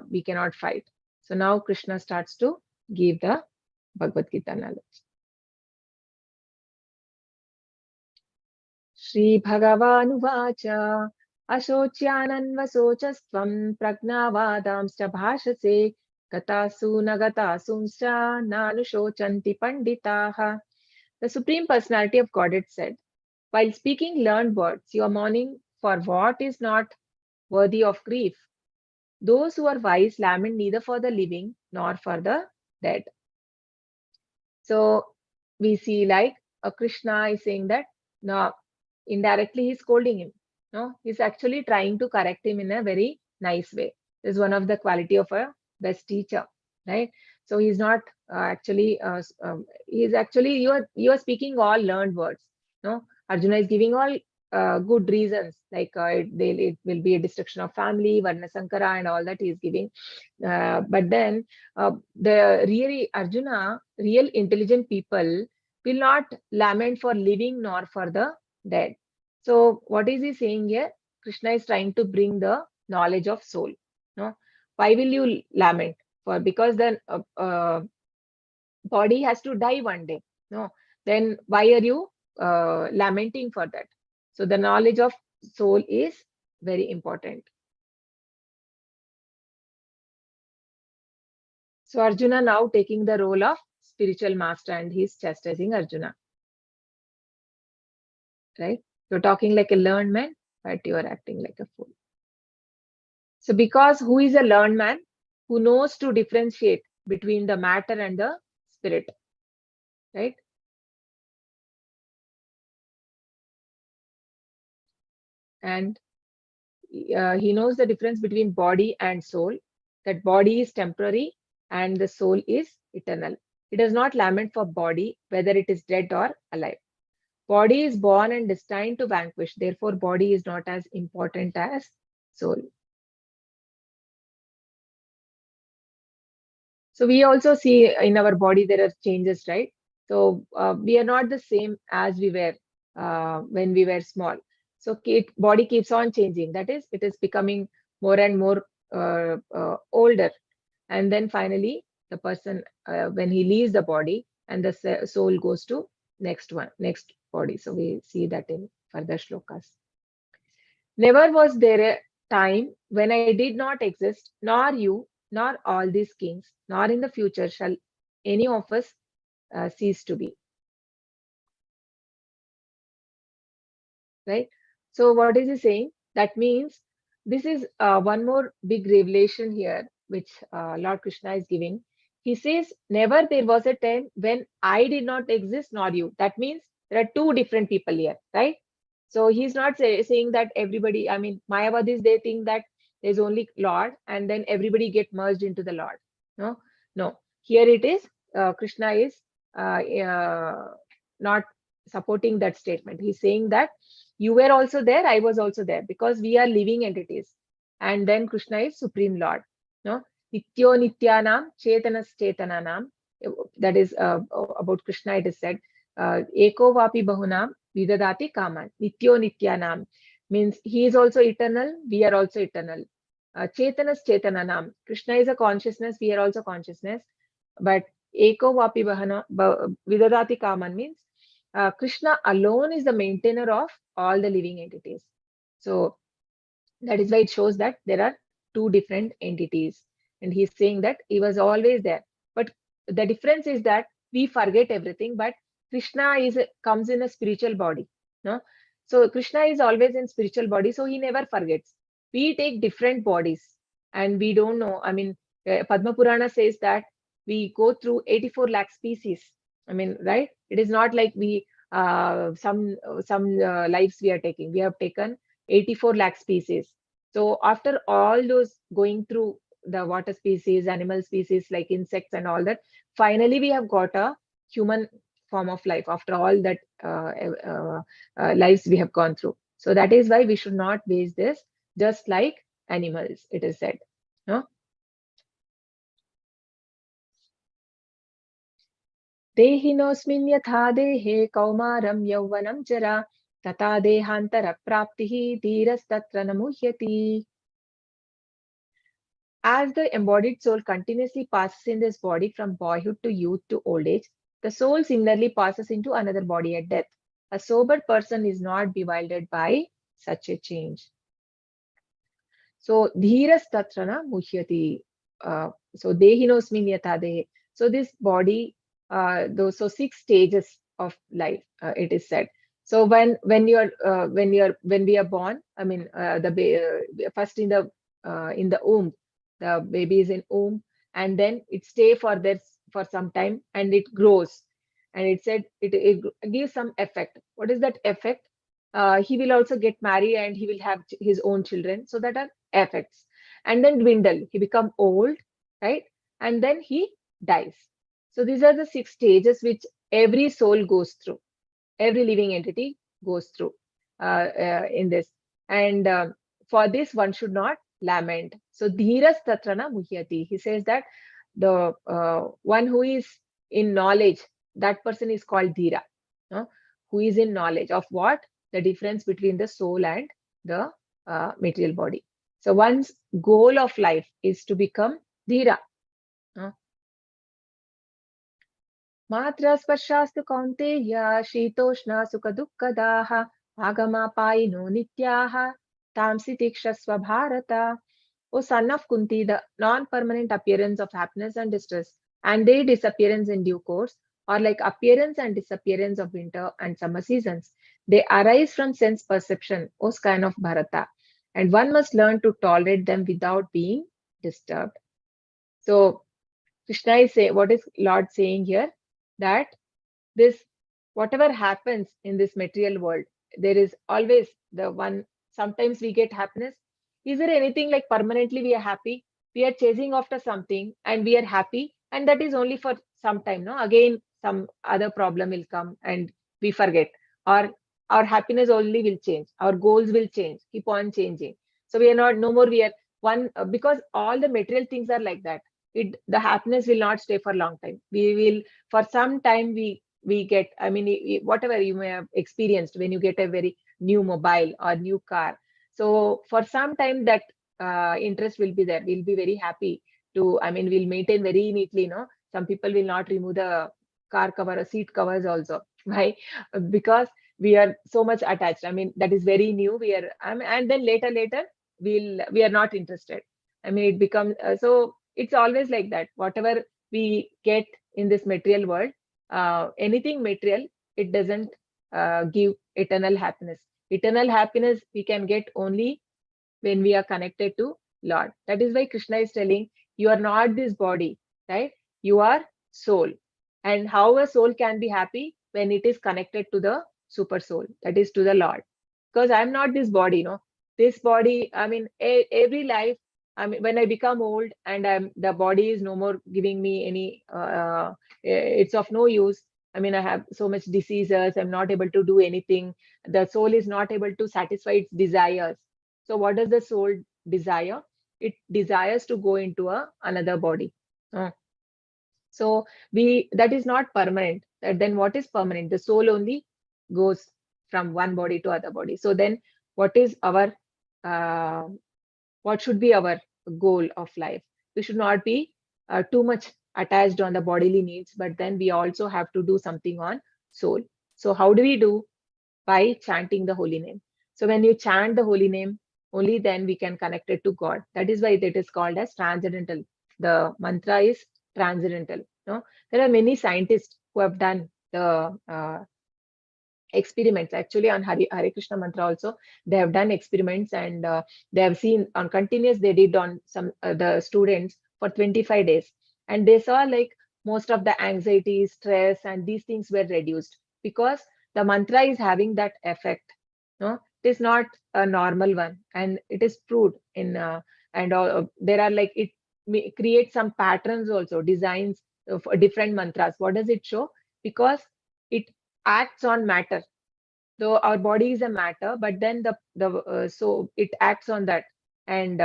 Speaker 1: we cannot fight. So now Krishna starts to give the Bhagavad Gita knowledge. Shri Bhagavan Uvacha Ashocyananvasocastvam Pragnavadamscha Bhashase Gatasu Nagatasumscha Nanushocanti Panditaha. The Supreme Personality of Godhead said, while speaking learned words, you are mourning for what is not worthy of grief. Those who are wise lament neither for the living nor for the dead. So we see like Krishna is saying that no, indirectly he's scolding him. No, he's actually trying to correct him in a very nice way. This is one of the quality of a best teacher, right? So he's not he's actually you are speaking all learned words. No, Arjuna is giving all good reasons like it will be a destruction of family, Varna Sankara, and all that he is giving. But then the really Arjuna, real intelligent people will not lament for living nor for the dead. So what is he saying here? Krishna is trying to bring the knowledge of soul. No, why will you lament for? Because the body has to die one day. No, then why are you lamenting for that? So the knowledge of soul is very important. So Arjuna now taking the role of spiritual master and he's chastising Arjuna. Right? You're talking like a learned man, but you are acting like a fool. So because who is a learned man? Who knows to differentiate between the matter and the spirit. Right? And he knows the difference between body and soul. That body is temporary and the soul is eternal. He does not lament for body, whether it is dead or alive. Body is born and destined to vanquish. Therefore, body is not as important as soul. So we also see in our body there are changes, right? So we are not the same as we were when we were small. So body keeps on changing. That is, it is becoming more and more older. And then finally, the person, when he leaves the body and the soul goes to next body. So we see that in further shlokas. Never was there a time when I did not exist, nor you, nor all these kings, nor in the future shall any of us cease to be. Right? So what is he saying? That means this is one more big revelation here, which Lord Krishna is giving. He says, never there was a time when I did not exist, nor you. That means there are two different people here, right? So he's not saying that everybody, I mean, Mayavadis, they think that there's only Lord and then everybody get merged into the Lord. No. Here it is, Krishna is not supporting that statement. He's saying that you were also there, I was also there, because we are living entities. And then Krishna is Supreme Lord. No, Nityo Nityanam Chetanas Chetananam. That is about Krishna, it is said, Eko Vapi Bahunam Vidadati Kaman. Nityo Nityanam means he is also eternal, we are also eternal. Chetanas Chetananam. Krishna is a consciousness, we are also consciousness. But Eko Vapi Bahana Vidadati Kaman means Krishna alone is the maintainer of all the living entities. So that is why it shows that there are two different entities. And he's saying that he was always there. But the difference is that we forget everything, but Krishna comes in a spiritual body. No? So Krishna is always in spiritual body, so he never forgets. We take different bodies and we don't know. I mean, Padma Purana says that we go through 84 lakh species. I mean, right? It is not like we some lives we are taking. We have taken 84 lakh species. So after all those going through the water species, animal species like insects and all that, finally we have got a human form of life after all that lives we have gone through. So that is why we should not waste this just like animals, it is said. No? Dehinosmin yatha dehe kaumaram yauvanam jara tata dehantara praptihi dhirastatra namuhyati. As the embodied soul continuously passes in this body from boyhood to youth to old age, the soul similarly passes into another body at death. A sober person is not bewildered by such a change. So dhirastatrana muhyati. So dehinosmin yatha dehe. So this body, so 6 stages of life, it is said. So when we are born, I mean, first in the womb, the baby is in womb, and then it stay for some time, and it grows, and it said it gives some effect. What is that effect? He will also get married, and he will have his own children. So that are effects, and then dwindle. He become old, right? And then he dies. So these are the 6 stages which every soul goes through, every living entity goes through in this. And for this, one should not lament. So dhiras tatrana muhyati. He says that the one who is in knowledge, that person is called dhira. Who is in knowledge of what? The difference between the soul and the material body. So one's goal of life is to become dhira. Matra sparshastu kaunteya shitoshna sukha dukkadaha agamapaino nityaha tamsi tikshasva bharata. O son of Kunti, the non-permanent appearance of happiness and distress and their disappearance in due course are like appearance and disappearance of winter and summer seasons. They arise from sense perception, O scion of Bharata, and one must learn to tolerate them without being disturbed. So Krishna is saying, what is Lord saying here? That this, whatever happens in this material world, there is always the one, sometimes we get happiness. Is there anything like permanently we are happy? We are chasing after something and we are happy, and that is only for some time. No, again, some other problem will come and we forget. Or our happiness only will change. Our goals will change, keep on changing. So we are not, no more we are one, because all the material things are like that. The happiness will not stay for a long time. We will, for some time, we get, I mean, whatever you may have experienced when you get a very new mobile or new car. So for some time that interest will be there. We'll be very happy to, I mean, we'll maintain very neatly, no? Some people will not remove the car cover or seat covers also. Why? Because we are so much attached. I mean, that is very new. We are, and then later, we are not interested. I mean, it becomes, so it's always like that. Whatever we get in this material world, anything material, it doesn't give eternal happiness. Eternal happiness we can get only when we are connected to Lord. That is why Krishna is telling, you are not this body, right? You are soul. And how a soul can be happy? When it is connected to the super soul, that is to the Lord. Because I'm not this body, no? This body, I mean, every life, I mean, when I become old and the body is no more giving me any, it's of no use. I mean, I have so much diseases. I'm not able to do anything. The soul is not able to satisfy its desires. So what does the soul desire? It desires to go into another body. So that is not permanent. Then what is permanent? The soul only goes from one body to other body. So then what is our, what should be our goal of life? We should not be too much attached on the bodily needs, but then we also have to do something on soul. So how do we do? By chanting the holy name. So when you chant the holy name, only then we can connect it to God. That is why it is called as transcendental. The mantra is transcendental. No, there are many scientists who have done the experiments actually on Hare Krishna mantra also. They have done experiments, and they have seen on continuous, they did on some the students for 25 days, and they saw like most of the anxiety, stress, and these things were reduced because the mantra is having that effect. No, it is not a normal one, and it is proved in and there are like, it creates some patterns also, designs of different mantras. What does it show? Because it acts on matter. So our body is a matter, but then so it acts on that, and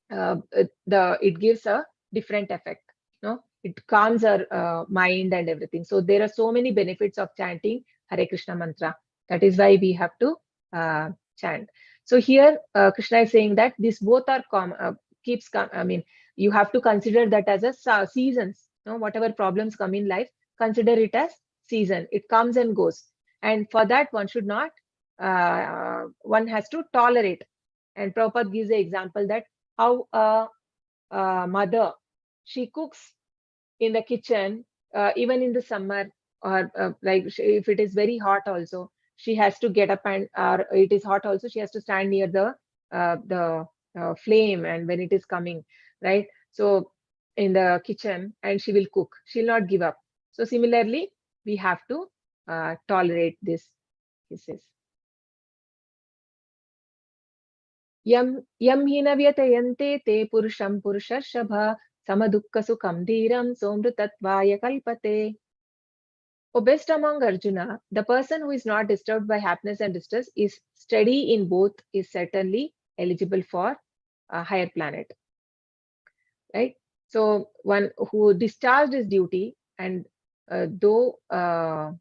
Speaker 1: it gives a different effect. No, it calms our mind and everything. So there are so many benefits of chanting Hare Krishna mantra. That is why we have to chant. So here Krishna is saying that these both are I mean, you have to consider that as a seasons. No, whatever problems come in life, consider it as season. It comes and goes, and for that one should not. One has to tolerate. And Prabhupada gives the example that how a mother, she cooks in the kitchen even in the summer, or like if it is very hot also, she has to get up, and or it is hot also, she has to stand near the flame, and when it is coming, right? So in the kitchen, and she will cook. She'll not give up. So similarly, we have to tolerate this kisses. Yam hina vyatayante te purusham purushashabha samadukka sukham dhiram somrutatvaya kalpate. O best among Arjuna, the person who is not disturbed by happiness and distress, is steady in both, is certainly eligible for a higher planet. Right? So one who discharged his duty, and though I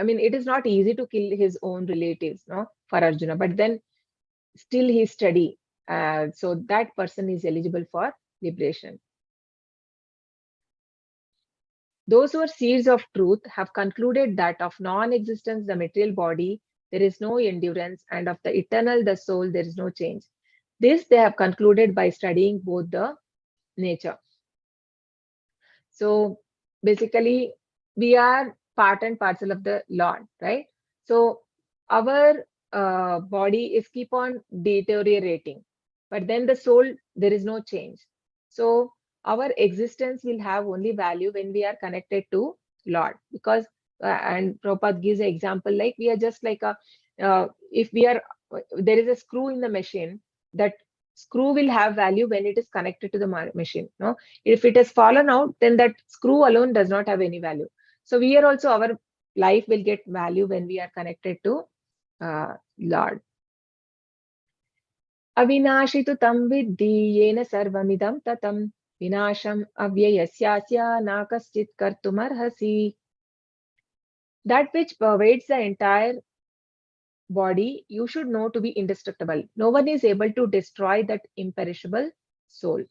Speaker 1: mean, it is not easy to kill his own relatives, no, for Arjuna, but then still he is steady. So that person is eligible for liberation. Those who are seers of truth have concluded that of non-existence, the material body, there is no endurance, and of the eternal, the soul, there is no change. This they have concluded by studying both the nature. So basically, we are part and parcel of the Lord, right? So our body is keep on deteriorating, but then the soul, there is no change. So our existence will have only value when we are connected to Lord, because and Prabhupada gives an example, like we are just like a if we are there is a screw in the machine, that screw will have value when it is connected to the machine. No, if it has fallen out, then that screw alone does not have any value. So we are also, our life will get value when we are connected to Lord. Avinashi tu tam vidhi yena sarvamidam tatam vinasham avyayasya na kaschit kartumarhasi. That which pervades the entire body, you should know to be indestructible. No one is able to destroy that imperishable soul.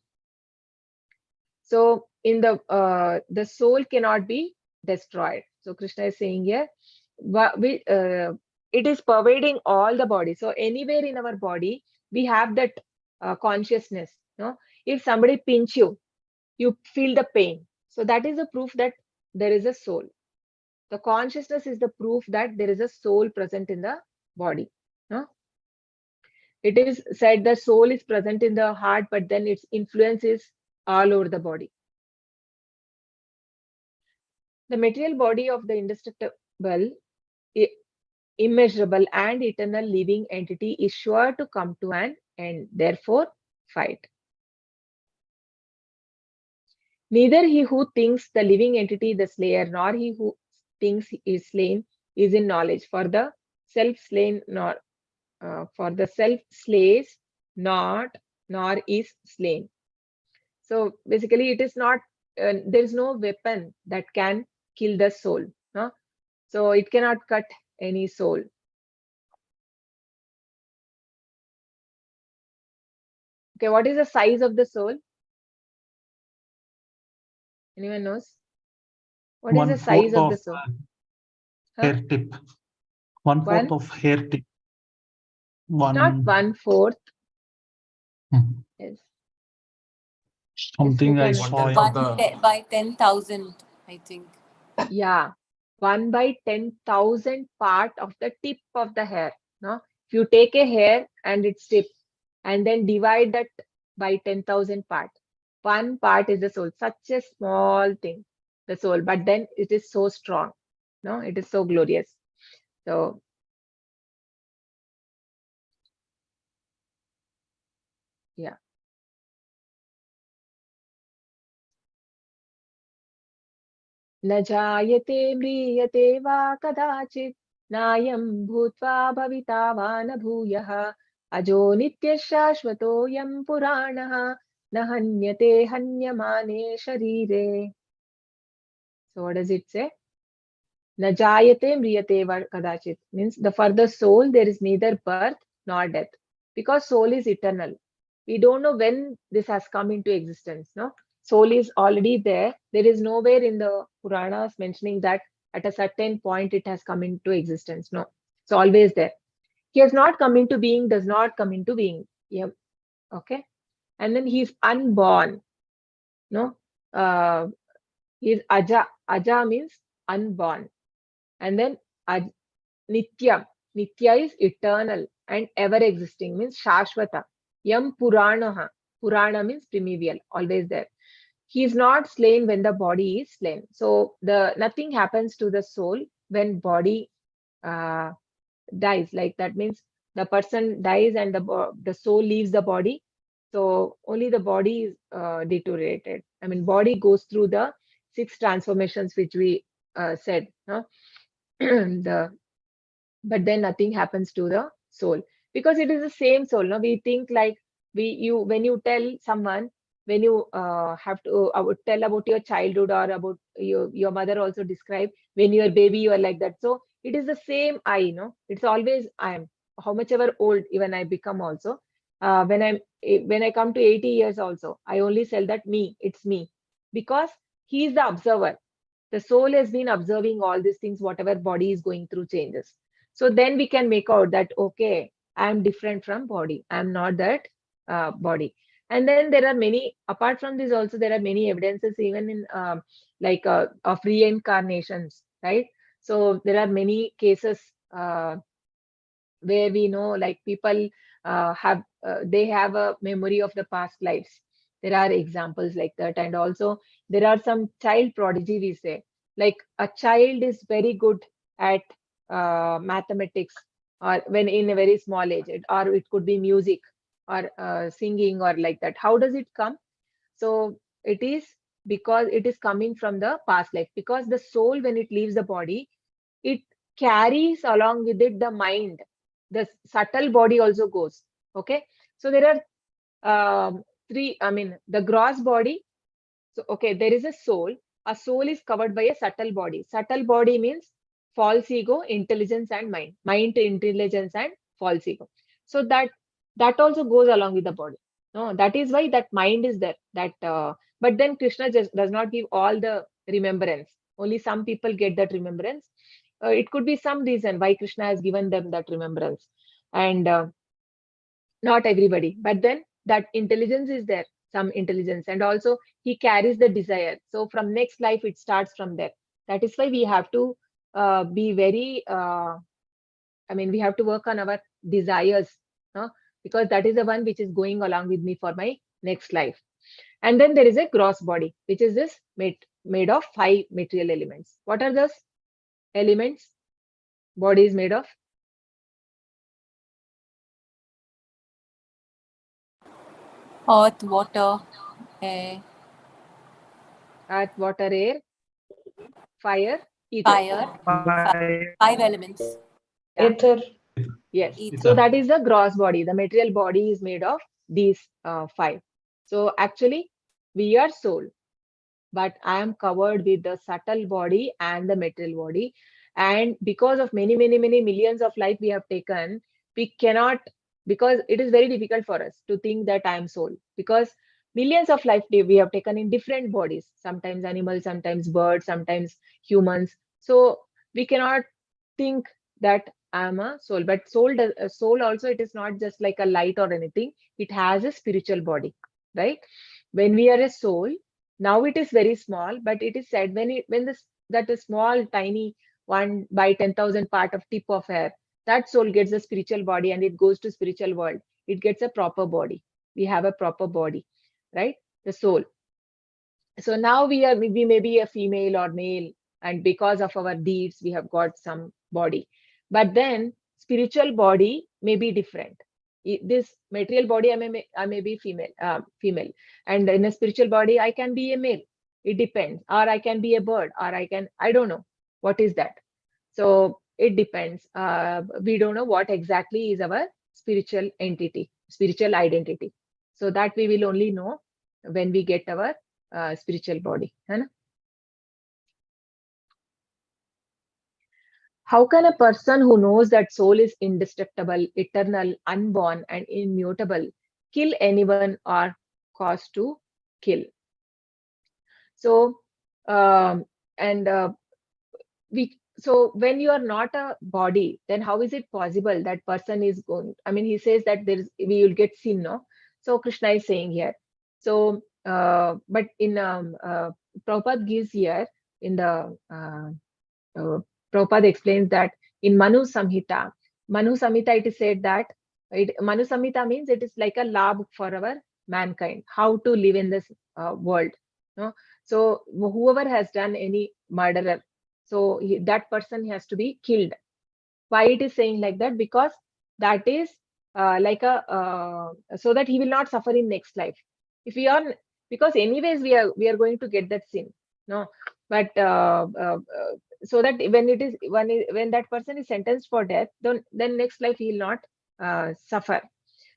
Speaker 1: So in the soul cannot be destroyed. So Krishna is saying here, it is pervading all the body. So anywhere in our body, we have that consciousness. No, if somebody pinch you, you feel the pain. So that is a proof that there is a soul. The consciousness is the proof that there is a soul present in the body. No? It is said the soul is present in the heart, but then its influence is all over the body. The material body of the indestructible, immeasurable, and eternal living entity is sure to come to an end. Therefore, fight. Neither he who thinks the living entity the slayer, nor he who thinks he is slain, is in knowledge. For the self slain, for the self slays not, nor is slain. So basically, it is not. There is no weapon that can kill the soul. No? So it cannot cut any soul. Okay, what is the size of the soul? Anyone knows? What is the size of the soul?
Speaker 7: Hair tip. One-fourth of hair tip.
Speaker 1: Not 1/4. Yes.
Speaker 7: Something I
Speaker 1: Yes,
Speaker 7: saw.
Speaker 5: 1 by 10,000, I think.
Speaker 1: Yeah, 1/10,000 part of the tip of the hair. No, if you take a hair and its tip, and then divide that by 10,000 part, one part is the soul. Such a small thing, the soul, but then it is so strong. No, it is so glorious. So yeah. न जायते म्रियते वा कदाचित् नायं भूत्वा भविता वा न भूयः अजो नित्यः शाश्वतोऽयं पुराणः न हन्यते हन्यमाने शरीरे. So what does it say? न जायते म्रियते वा कदाचित् means for the soul there is neither birth nor death, because soul is eternal. We don't know when this has come into existence. No, soul is already there. There is nowhere in the Puranas mentioning that at a certain point it has come into existence. No, it's always there. He has not come into being, does not come into being. Yeah. Okay. And then he is unborn. No, he is Aja. Aja means unborn. And then Nitya. Nitya is eternal and ever existing, means Shashvata. Yam Puranaha. Purana means primeval, always there. He is not slain when the body is slain. So the nothing happens to the soul when body uh, dies. Like that means the person dies and the soul leaves the body. So only the body is deteriorated. I mean, body goes through the 6 transformations which we said. No? But then nothing happens to the soul because it is the same soul. No, we think like when you tell someone, when you have to tell about your childhood or about your mother also describe when you are baby you are like that. So it is the same I, no, it's always I am. How much ever old even I become also, when I come to 80 years also, I only tell that me, it's me, because he is the observer. The soul has been observing all these things, whatever body is going through changes. So then we can make out that, okay, I am different from body. I am not that body. And then there are many, apart from this also, there are many evidences even in of reincarnations, right? So there are many cases where we know like people they have a memory of the past lives. There are examples like that. And also there are some child prodigy, we say, like a child is very good at mathematics, or when in a very small age, or it could be music or singing or like that. How does it come? So it is because it is coming from the past life, because the soul, when it leaves the body, it carries along with it the mind. The subtle body also goes. Okay, so there are three, I mean, the gross body. So okay, there is a soul. A soul is covered by a subtle body. Subtle body means false ego, intelligence, and mind. Mind to intelligence and false ego. So that also goes along with the body. No, that is why that mind is there. But then Krishna just does not give all the remembrance. Only some people get that remembrance. It could be some reason why Krishna has given them that remembrance, and not everybody. But then that intelligence is there, some intelligence, and also he carries the desire. So from next life, it starts from there. That is why we have to be very. I mean, we have to work on our desires, no? Because that is the one which is going along with me for my next life. And then there is a gross body, which is this made of 5 material elements. What are those elements body is made of?
Speaker 5: Earth, water, air,
Speaker 1: Earth, water, air, fire, ether.
Speaker 5: fire, five elements.
Speaker 1: Yeah.
Speaker 2: Ether.
Speaker 1: Yes.
Speaker 5: Ether.
Speaker 1: So that is the gross body. The material body is made of these 5. So actually, we are soul, but I am covered with the subtle body and the material body. And because of many, many, many millions of life we have taken, we cannot, because it is very difficult for us to think that I am soul, because millions of life we have taken in different bodies, sometimes animals, sometimes birds, sometimes humans. So we cannot think that I am a soul. But soul also, it is not just like a light or anything. It has a spiritual body, right? When we are a soul, now it is very small, but it is said that a small tiny 1 by 10,000 part of tip of hair, that soul gets a spiritual body and it goes to spiritual world. It gets a proper body. We have a proper body, right? The soul. So now we may be a female or male, and because of our deeds we have got some body. But then spiritual body may be different. This material body, I may be female, and in a spiritual body I can be a male. It depends. Or I can be a bird, or I don't know what is that. So it depends. We don't know what exactly is our spiritual entity, spiritual identity. So that we will only know when we get our spiritual body. है ना? How can a person who knows that soul is indestructible, eternal, unborn, and immutable kill anyone or cause to kill? So, and so when you are not a body, then how is it possible that person is going? I mean, he says that we will get sin, no? So Krishna is saying here. So, but in Prabhupada gives here in the Prabhupada explains that In Manu Samhita. Manu Samhita, it is said that Manu Samhita means it is like a law book for our mankind, how to live in this world. No? So whoever has done any murderer, so that person has to be killed. Why it is saying like that? Because that is like a so that he will not suffer in next life. If we are, because anyways we are going to get that sin. No, but so that when that person is sentenced for death, then next life he will not suffer.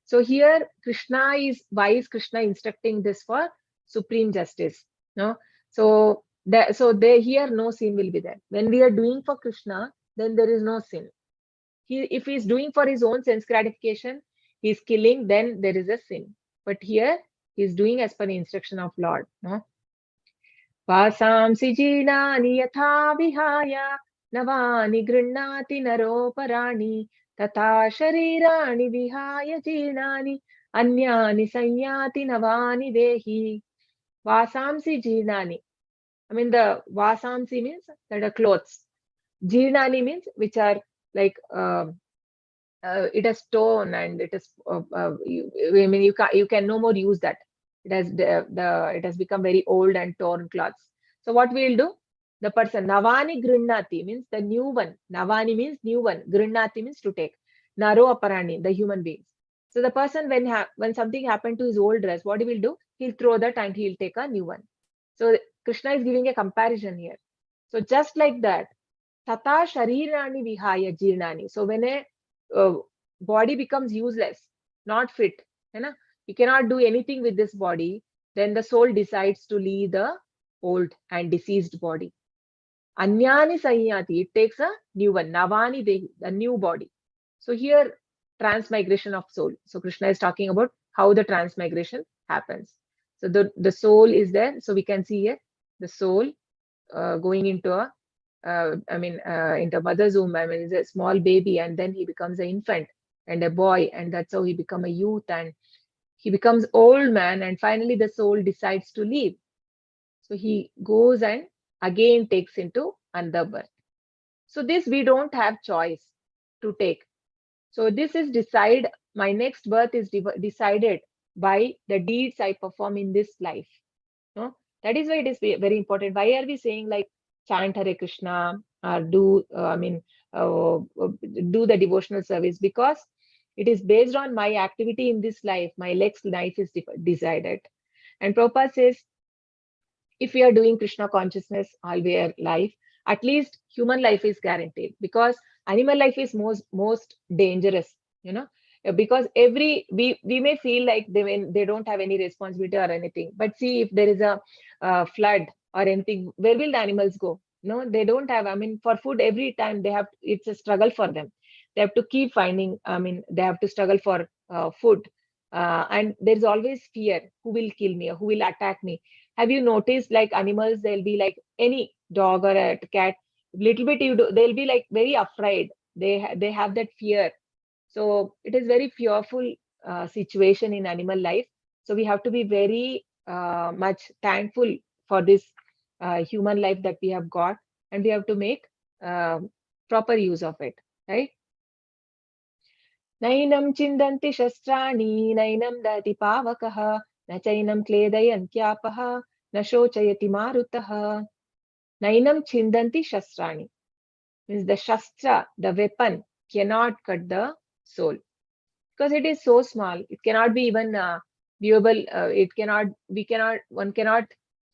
Speaker 1: So here Krishna is, why is Krishna instructing this for supreme justice? No, so there here no sin will be there. When we are doing for Krishna, then there is no sin. If he is doing for his own sense gratification, he is killing, then there is a sin. But here he is doing as per the instruction of Lord. No? Vasamsi jinani yatha vihaya navani grinnati naroparani tata sharirani vihaya jinani anyani sanyati navani dehi. Vasamsi jinani. I mean, the vasamsi means that are clothes. Jirnani means which are like it has torn and it is I mean you can no more use that. It has it has become very old and torn cloths. So what we'll do? The person Navani Grinnati means the new one. Navani means new one. Grinnati means to take. Naro Aparani, the human beings. So the person when something happened to his old dress, what he will do? He'll throw that and he'll take a new one. So Krishna is giving a comparison here. So just like that, Tata Sharirani Vihaya Jirnani. So when a body becomes useless, not fit, you cannot do anything with this body, then the soul decides to leave the old and deceased body. Anyani Sanyati, it takes a new one. Navani Dehi, the new body. So here, transmigration of soul. So Krishna is talking about how the transmigration happens. So the soul is there. So we can see here the soul going into a into mother's womb. I mean, he's a small baby, and then he becomes an infant and a boy, and that's how he becomes a youth, and he becomes old man, and finally the soul decides to leave. So he goes and again takes into another birth. So this we don't have choice to take. So this is my next birth is decided by the deeds I perform in this life. No? That is why it is very important. Why are we saying like chant Hare Krishna or do the devotional service? Because it is based on my activity in this life. My next life is decided. And Prabhupada says, if we are doing Krishna consciousness all our life, at least human life is guaranteed, because animal life is most dangerous, because we may feel like they don't have any responsibility or anything, but see, if there is a flood or anything, where will the animals go? No, they don't have, for food every time it's a struggle for them. They have to keep finding, they have to struggle for food, and there's always fear, who will kill me or who will attack me. Have you noticed, like animals, they'll be like any dog or a cat, little bit they'll be like very afraid. They have that fear. So it is very fearful situation in animal life. So we have to be very much thankful for this human life that we have got, and we have to make proper use of it, right? Nainam chindanti shastrani, nainam dati pavakaha, na chainam kledayantyapah, na shochayati marutaha. Nainam chindanti shastrani means the shastra, the weapon, cannot cut the soul, because it is so small. It cannot be even viewable. One cannot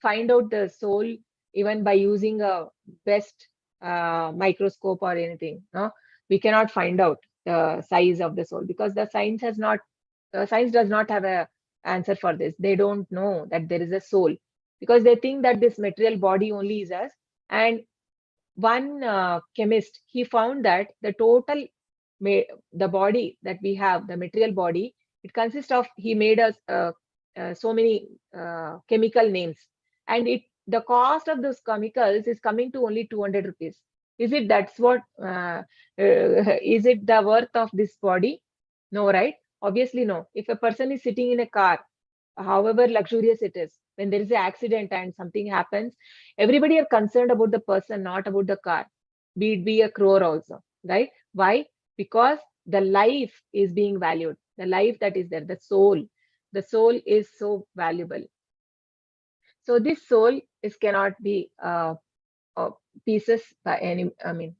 Speaker 1: find out the soul even by using a best microscope or anything. No, we cannot find out the size of the soul, because the science does not have a answer for this. They don't know that there is a soul, because they think that this material body only is us. And one chemist, he found that the total the body that we have, the material body, it consists of, he made us so many chemical names, and the cost of those chemicals is coming to only 200 rupees. Is it the worth of this body? No, right? Obviously no. If a person is sitting in a car, however luxurious it is, when there is an accident and something happens, everybody are concerned about the person, not about the car, be it be a crore also. right? Why? Because the life is being valued. The life that is there, the soul is so valuable. So this soul is cannot be pieces by any, I mean,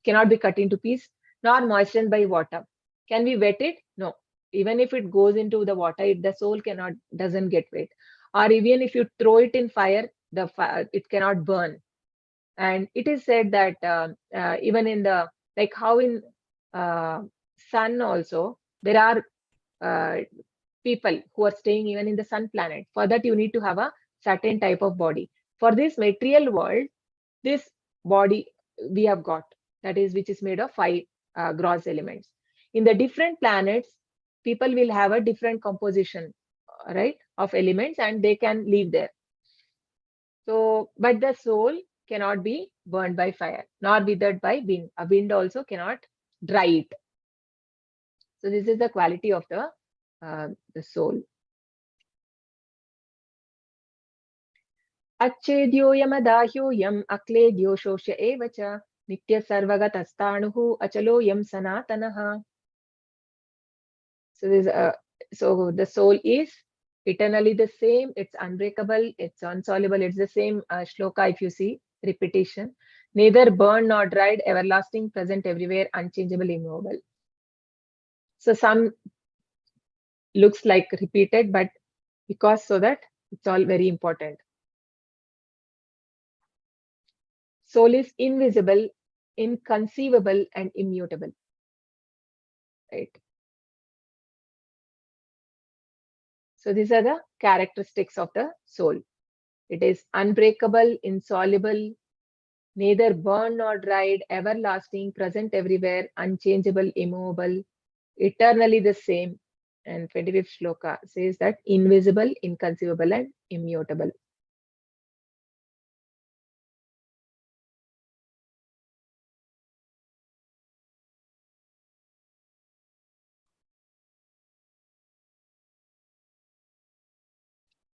Speaker 1: cannot be cut into piece, nor moistened by water. Can we wet it? No. Even if it goes into the water, the soul doesn't get wet. Or even if you throw it in fire, it cannot burn. And it is said that even in the, like how in uh, sun also, there are people who are staying even in the sun planet. For that, you need to have a certain type of body. For this material world, this body we have got, that is, which is made of 5 gross elements. In the different planets, people will have a different composition, right, of elements, and they can live there. So, but the soul cannot be burned by fire, nor withered by wind. A wind also cannot dry it. So this is the quality of the soul. अच्छेद्योयमदाह्योऽयम् अक्लेद्यो शोष्य एव च नित्य सर्वगतस्ताणुः अचलोऽयं सनातनः. So the soul is eternally the same. It's unbreakable. It's insoluble. It's the same shloka. If you see repetition, neither burned nor dried, everlasting, present everywhere, unchangeable, immovable. So some looks like repeated, but because so that it's all very important. Soul is invisible, inconceivable, and immutable. Right. So these are the characteristics of the soul. It is unbreakable, insoluble, neither burned nor dried, everlasting, present everywhere, unchangeable, immovable, eternally the same. And 25th shloka says that invisible, inconceivable, and immutable.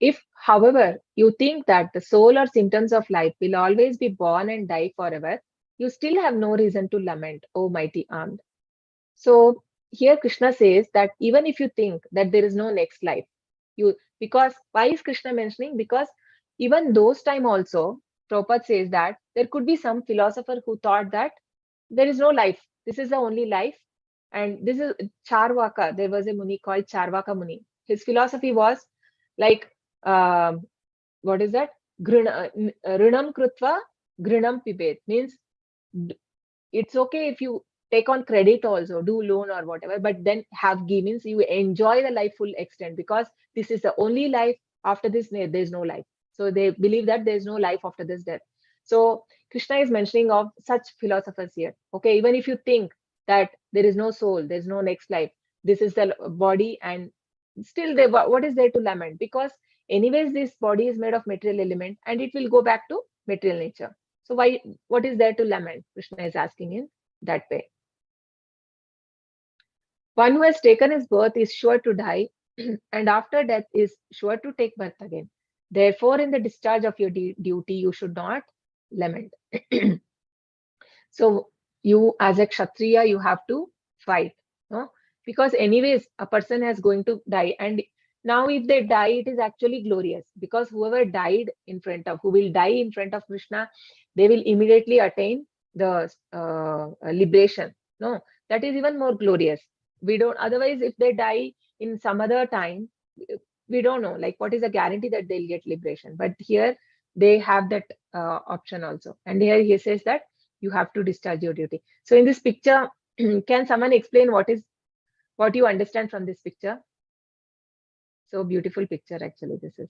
Speaker 1: If, however, you think that the soul or symptoms of life will always be born and die forever, you still have no reason to lament, O mighty armed. So here Krishna says that even if you think that there is no next life, because why is Krishna mentioning? Because even those time also, Prabhupada says that there could be some philosopher who thought that there is no life. This is the only life. And this is Charvaka. There was a Muni called Charvaka Muni. His philosophy was like, what is that? Rinam krutva grinam pibet. Means it's okay if you take on credit also, do loan or whatever, but then have give, means you enjoy the life full extent, because this is the only life. After this, there's no life. So they believe that there's no life after this death. So Krishna is mentioning of such philosophers here. Okay, even if you think that there is no soul, there's no next life, this is the body, and still what is there to lament? Because anyways, this body is made of material element and it will go back to material nature. So what is there to lament? Krishna is asking in that way. One who has taken his birth is sure to die, and after death is sure to take birth again. Therefore, in the discharge of your duty, you should not lament. So you, as a Kshatriya, you have to fight, no? Because anyways, a person is going to die, and now if they die, it is actually glorious, because whoever died who will die in front of Krishna, they will immediately attain the liberation. No, that is even more glorious. We don't, otherwise, if they die in some other time, we don't know, like, what is the guarantee that they'll get liberation? But here they have that option also. And here he says that you have to discharge your duty. So in this picture, can someone explain what you understand from this picture? So beautiful picture, actually, this is.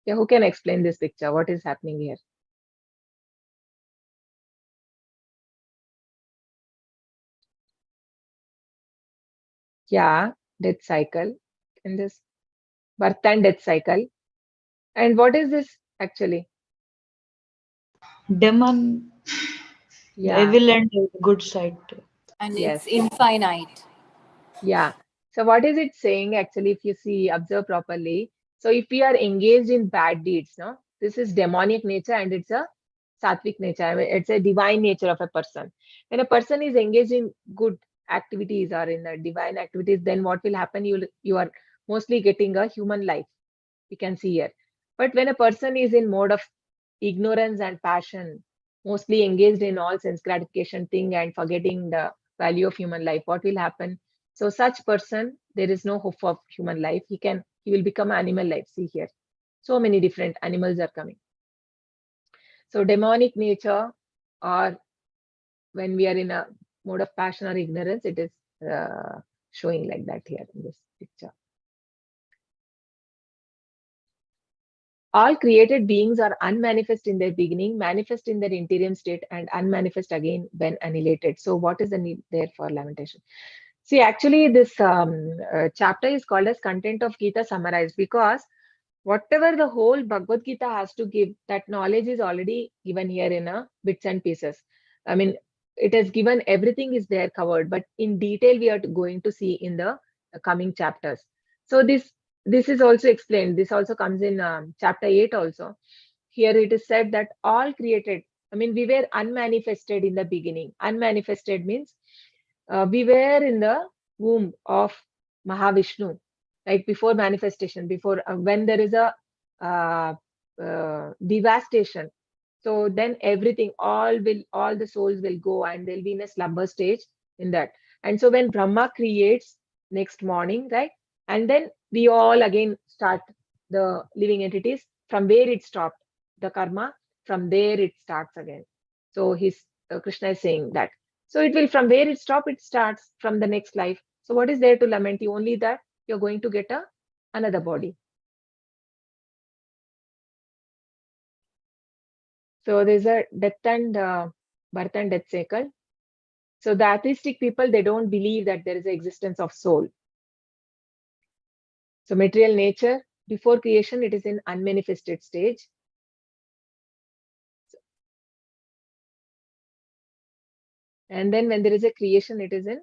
Speaker 1: Yeah, who can explain this picture? What is happening here? Yeah, death cycle in this birth and death cycle. And what is this actually?
Speaker 2: Demon,
Speaker 1: Yeah.
Speaker 2: evil and good side.
Speaker 5: And
Speaker 1: Yes.
Speaker 5: it's infinite.
Speaker 1: Yeah. So what is it saying actually, if you see, observe properly? So if we are engaged in bad deeds, no, this is demonic nature and it's a sattvic nature. I mean, it's a divine nature of a person. When a person is engaged in good activities or in the divine activities, then what will happen? You are mostly getting a human life. We can see here. But when a person is in mode of ignorance and passion, mostly engaged in all sense gratification thing and forgetting the value of human life, what will happen? So such person, there is no hope of human life. He will become animal life. See here, so many different animals are coming. So demonic nature, or when we are in a mode of passion or ignorance, it is showing like that here in this picture. All created beings are unmanifest in their beginning, manifest in their interim state, and unmanifest again when annihilated. So what is the need there for lamentation? See, actually, this chapter is called as Content of Gita Summarized, because whatever the whole Bhagavad Gita has to give, that knowledge is already given here in a bits and pieces. I mean, it has given, everything is there covered, but in detail we are going to see in the coming chapters. So this is also explained. This also comes in chapter 8 also. Here it is said that all created, I mean, we were unmanifested in the beginning. Unmanifested means we were in the womb of Mahavishnu, like before manifestation, before when there is a devastation. So then everything, all the souls will go and they'll be in a slumber stage in that. And so when Brahma creates next morning, right? And then we all again start the living entities from where it stopped, the karma, from there it starts again. So Krishna is saying that. So it will, from where it stops, it starts from the next life. So what is there to lament? You only that you're going to get another body. So there's a death and birth and death cycle. So the atheistic people, they don't believe that there is an existence of soul. So material nature, before creation, it is in unmanifested stage. And then when there is a creation, it is in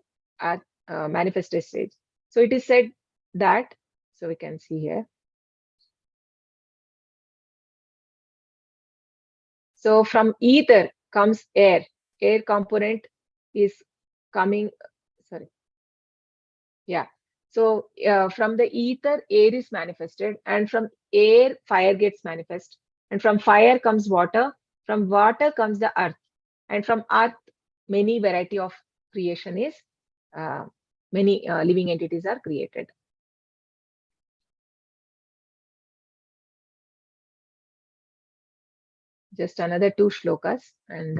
Speaker 1: manifested stage. So it is said that, so we can see here. So from ether comes air. Air component is coming, sorry. Yeah. So from the ether, air is manifested, and from air, fire gets manifest. And from fire comes water. From water comes the earth. And from earth, many variety of creation is, many living entities are created. Just another 2 shlokas and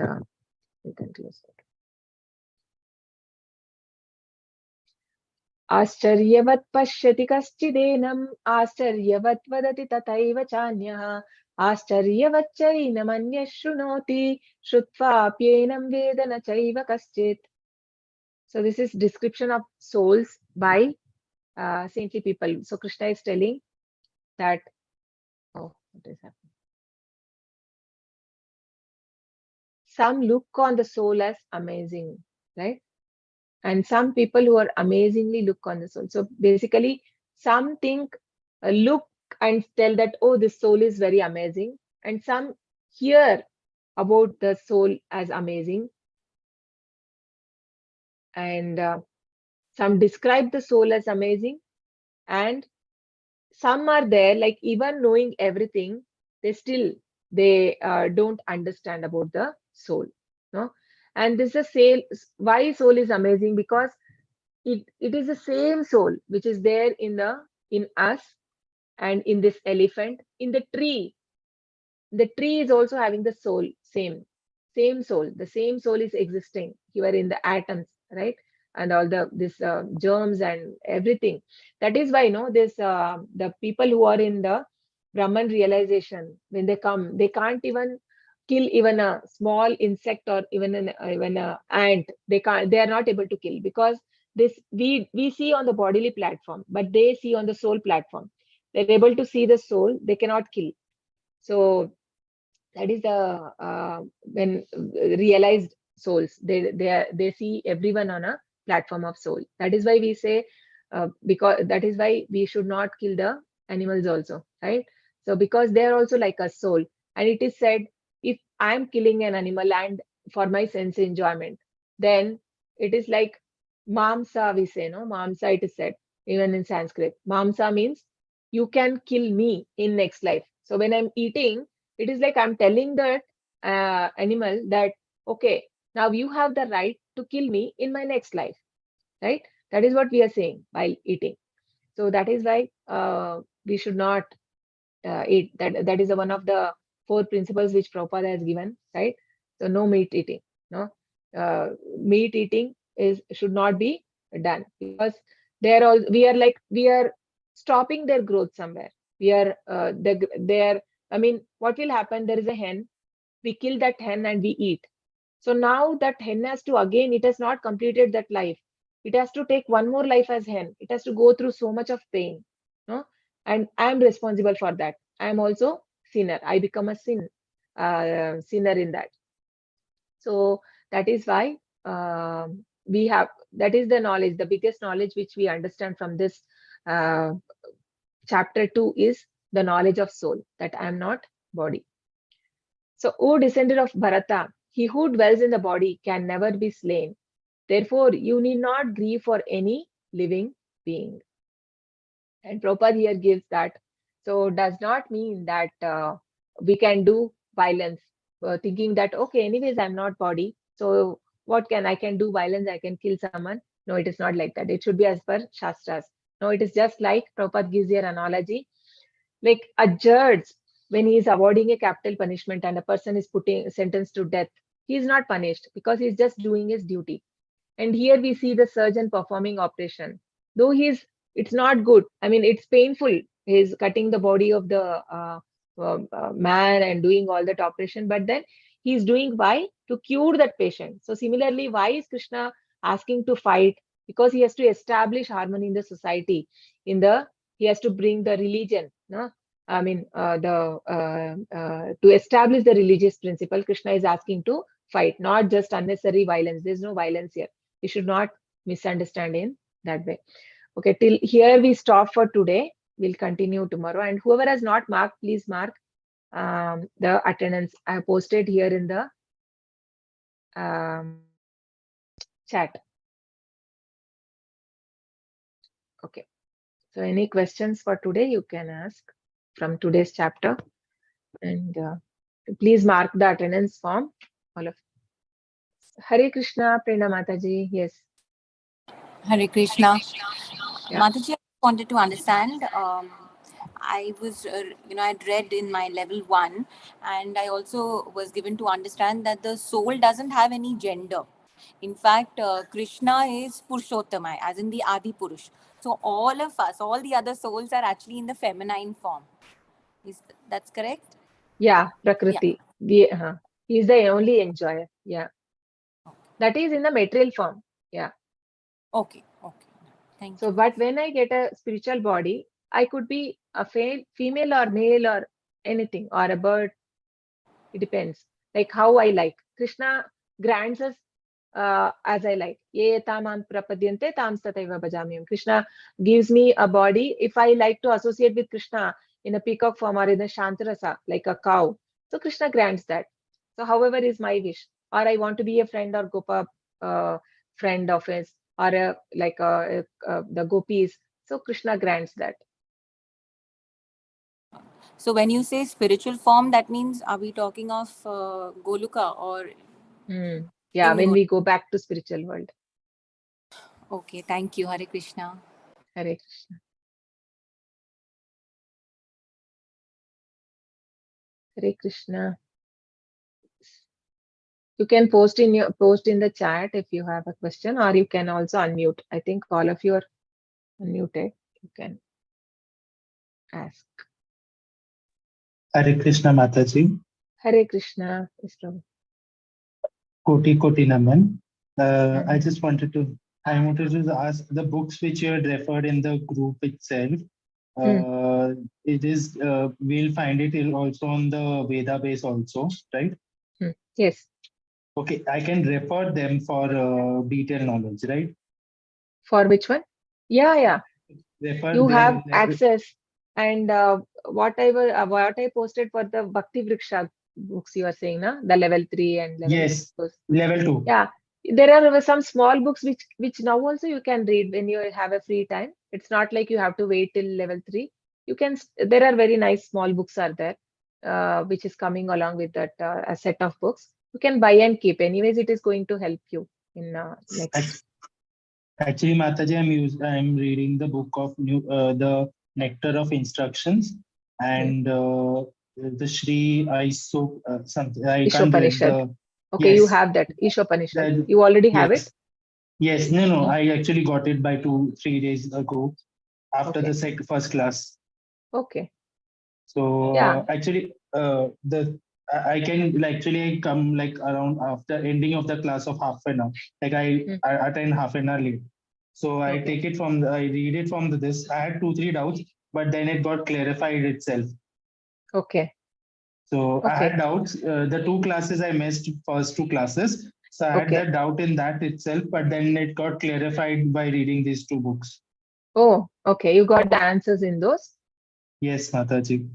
Speaker 1: we can close it. आश्चर्यवत् पश्यति कश्चिदेनम् आश्चर्यवत् वदति तथैव चान्यः आश्चर्यवच्चैनमन्यः शृणोति श्रुत्वाप्येनं वेद न चैव कश्चित्. So this is description of souls by saintly people. So Krishna is telling that, oh, what is happening? Some look on the soul as amazing, right? And some people who are amazingly look on the soul. So basically, some think, look and tell that, oh, this soul is very amazing. And some hear about the soul as amazing. And some describe the soul as amazing. And some are there, like even knowing everything, they don't understand about the soul. No? And this is why soul is amazing, because it is the same soul which is there in us and in this elephant, in the tree. The tree is also having the soul, same soul. The same soul is existing here in the atoms, right? And all this germs and everything. That is why the people who are in the Brahman realization, when they come, they can't even kill even a small insect or even an ant. They are not able to kill, because this we see on the bodily platform, but they see on the soul platform. They're able to see the soul, they cannot kill. So that is the when realized souls, they see everyone on a platform of soul. That is why we say, because that is why we should not kill the animals also, right? So because they are also like a soul. And it is said, if I'm killing an animal and for my sense enjoyment, then it is like mamsa, we say, no? Mamsa, it is said, even in Sanskrit. Mamsa means you can kill me in next life. So when I'm eating, it is like I'm telling that animal that, okay, now you have the right to kill me in my next life, right? That is what we are saying while eating. So that is why we should not eat. That is one of the 4 principles which Prabhupada has given, right? So no meat eating, no meat eating should not be done, because we are stopping their growth somewhere. We are I mean, what will happen? There is a hen. We kill that hen and we eat. So now that hen has to again, it has not completed that life. It has to take one more life as hen. It has to go through so much of pain, no? And I am responsible for that. I am also sinner. I become a sinner in that. So that is why we have, that is the knowledge, the biggest knowledge which we understand from this uh, chapter 2 is the knowledge of soul, that I am not body. So, O descendant of Bharata, he who dwells in the body can never be slain. Therefore, you need not grieve for any living being. And Prabhupada here gives that. So, does not mean that we can do violence, thinking that, okay, anyways, I'm not body. So, I can do violence, I can kill someone. No, it is not like that. It should be as per Shastras. No, it is just like Prabhupada gives here analogy. Like a judge, when he is awarding a capital punishment and a person is sentenced to death, he is not punished because he is just doing his duty. And here we see the surgeon performing operation. Though it's not good. I mean, it's painful. He's cutting the body of the man and doing all that operation. But then he's doing why? To cure that patient. So similarly, why is Krishna asking to fight? Because he has to establish harmony in the society. He has to bring the religion. No? I mean, to establish the religious principle, Krishna is asking to fight, not just unnecessary violence. There's no violence here. You should not misunderstand in that way. Okay, till here we stop for today. We'll continue tomorrow. And whoever has not marked, please mark the attendance. I have posted here in the chat. Okay. So any questions for today, you can ask from today's chapter. And please mark the attendance form. All of Hare Krishna, Prerna Mataji. Yes.
Speaker 5: Hare Krishna.
Speaker 1: Yeah.
Speaker 5: Mataji, I wanted to understand. I was, I'd read in my level 1, and I also was given to understand that the soul doesn't have any gender. In fact, Krishna is Purushottama, as in the Adi Purush. So all of us, all the other souls are actually in the feminine form. That's correct?
Speaker 1: Yeah, Prakriti. He is the only enjoyer. Yeah. That is in the material form. Yeah.
Speaker 5: Okay. Thank
Speaker 1: So,
Speaker 5: you.
Speaker 1: but when I get a spiritual body, I could be a female or male or anything, or a bird. It depends. Like how I like. Krishna grants us as I like. Ye tamam prapadyante tam tataiva bhajamyam. Krishna gives me a body. If I like to associate with Krishna in a peacock form or in a shantarasa, like a cow, so Krishna grants that. So, however, is my wish. Or I want to be a friend or Gopa friend of his, or the gopis. So Krishna grants that.
Speaker 5: So when you say spiritual form, that means, are we talking of Goluka or?
Speaker 1: Yeah, when we go back to spiritual world.
Speaker 5: Okay, thank you. Hare Krishna.
Speaker 1: Hare Krishna. Hare Krishna. You can post in the chat if you have a question, or you can also unmute. I think all of you are unmuted. You can ask.
Speaker 7: Hare Krishna Mataji.
Speaker 1: Hare Krishna. Yes, Prabhu.
Speaker 7: Koti Naman. I wanted to ask the books which you had referred in the group itself. It is we'll find it also on the Veda base also, right?
Speaker 1: Yes.
Speaker 7: Okay, I can refer them for detailed knowledge, right?
Speaker 1: For which one? Yeah.
Speaker 7: Refer
Speaker 1: You
Speaker 7: them
Speaker 1: have access, and what I posted for the Bhakti Vriksha books you are saying, na? The level 3 and level
Speaker 7: Yes,
Speaker 1: those.
Speaker 7: level 2.
Speaker 1: Yeah, there are some small books which now also you can read when you have a free time. It's not like you have to wait till level 3. You can. There are very nice small books are there, which is coming along with that a set of books. You can buy and keep. Anyways, it is going to help you in next.
Speaker 7: Actually, Mataji, I'm reading the book of the Nectar of Instructions and the Shri Iso something. I can't read
Speaker 1: Ishopanishad.
Speaker 7: the.
Speaker 1: Okay, you
Speaker 7: Yes,
Speaker 1: have that Ishopanishad.
Speaker 7: that-
Speaker 1: You already have it.
Speaker 7: yes. No. I actually got it by 3 days ago after
Speaker 1: Okay.
Speaker 7: the first class.
Speaker 1: Okay.
Speaker 7: So
Speaker 1: Yeah.
Speaker 7: actually, I can actually come like around after ending of the class of half an hour. Like I attend half an hour late. So I
Speaker 1: Okay.
Speaker 7: take it I read it from this. I had 2-3 doubts, but then it got clarified itself.
Speaker 1: Okay.
Speaker 7: So I
Speaker 1: Okay.
Speaker 7: had doubts. The 2 classes I missed, first 2 classes. So I had
Speaker 1: Okay.
Speaker 7: that doubt in that itself, but then it got clarified by reading these 2 books.
Speaker 1: Oh, okay. You got the answers in those.
Speaker 7: Yes, Mataji.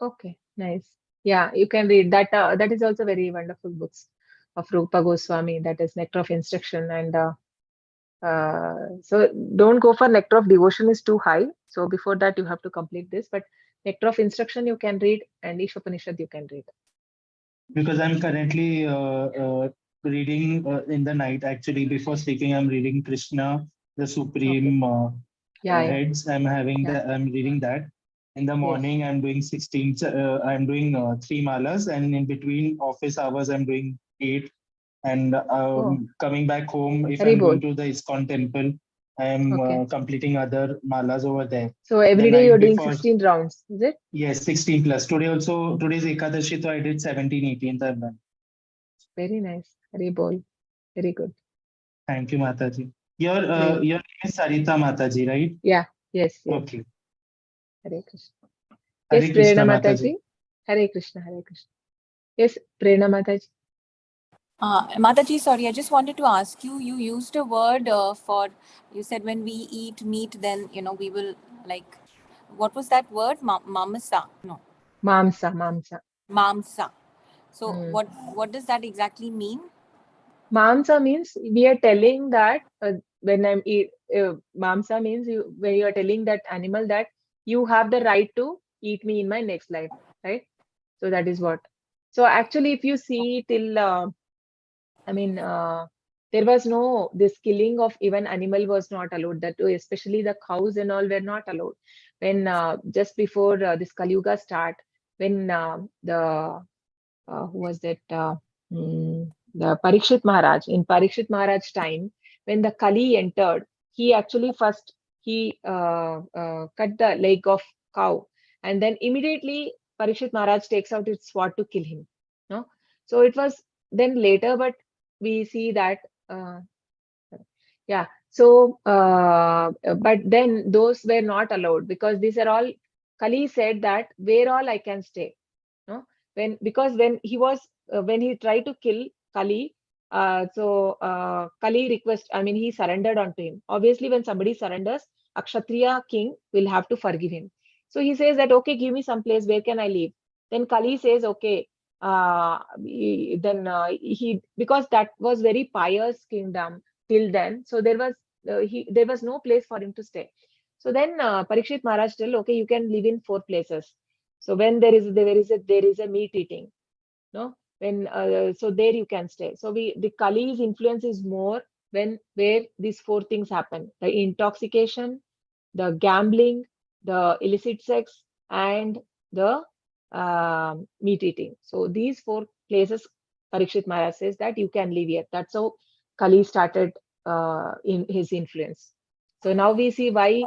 Speaker 1: Okay, nice. Yeah, you can read that. That is also very wonderful books of Rupa Goswami. That is Nectar of Instruction, and so don't go for Nectar of Devotion is too high. So before that, you have to complete this. But Nectar of Instruction you can read, and Ishopanishad you can read.
Speaker 7: Because I'm currently reading in the night. Actually, before sleeping, I'm reading Krishna, the Supreme
Speaker 1: Yeah.
Speaker 7: Heads. I'm reading that. In the morning, I'm doing 16. I'm doing 3 malas, and in between office hours, I'm doing 8. And coming back home, if
Speaker 1: Very
Speaker 7: I'm going
Speaker 1: good.
Speaker 7: to the ISKCON temple, I'm
Speaker 1: Okay.
Speaker 7: completing other malas over there.
Speaker 1: So every
Speaker 7: The
Speaker 1: day you're
Speaker 7: night
Speaker 1: doing
Speaker 7: before,
Speaker 1: 16 rounds, is it?
Speaker 7: yes, 16 plus. Today's Ekadashi, so I did 17, 18.
Speaker 1: Very nice. Very bold. Very good.
Speaker 7: Thank you, Mataji. Your
Speaker 1: Great.
Speaker 7: your name is Sarita Mataji, right?
Speaker 1: Yeah. Yes. Yes.
Speaker 7: Okay.
Speaker 1: Hare Krishna.
Speaker 7: Hare
Speaker 1: Yes,
Speaker 7: Krishna,
Speaker 1: Prerna
Speaker 7: Mataji.
Speaker 1: Mataji. Hare Krishna. Hare Krishna. Yes, Prerna Mataji.
Speaker 5: Mataji, sorry, I just wanted to ask you. You used a word you said when we eat meat, then we will like. What was that word? Mamasa? No.
Speaker 1: Mamsa. Mamsa.
Speaker 5: Mamsa. So what does that exactly mean?
Speaker 1: Mamsa means we are telling that when I'm eat, Mamsa means when you are telling that animal that you have the right to eat me in my next life, right? So that is what. So actually, if you see till, there was no, this killing of even animal was not allowed. That too, especially the cows and all were not allowed. When just before this Kali Yuga start, when who was that? The Parikshit Maharaj. In Parikshit Maharaj time, when the Kali entered, he actually first cut the leg of cow, and then immediately Parikshit Maharaj takes out his sword to kill him. No, so it was then later, but we see that. Yeah. So, but then those were not allowed because these are all. Kali said that where all I can stay. No, when he was when he tried to kill Kali, Kali request. I mean, he surrendered onto him. Obviously, when somebody surrenders, a Kshatriya king will have to forgive him. So he says that, okay, give me some place. Where can I live? Then Kali says, okay. He because that was very pious kingdom till then. So there was no place for him to stay. So then Parikshit Maharaj tell, okay, you can live in 4 places. So when there is a meat eating, no, when so there you can stay. So the Kali's influence is more where these 4 things happen: the intoxication, the gambling, the illicit sex, and the meat eating. So these 4 places, Parikshit Maharaj says that you can live here. That's how Kali started in his influence. So now we see why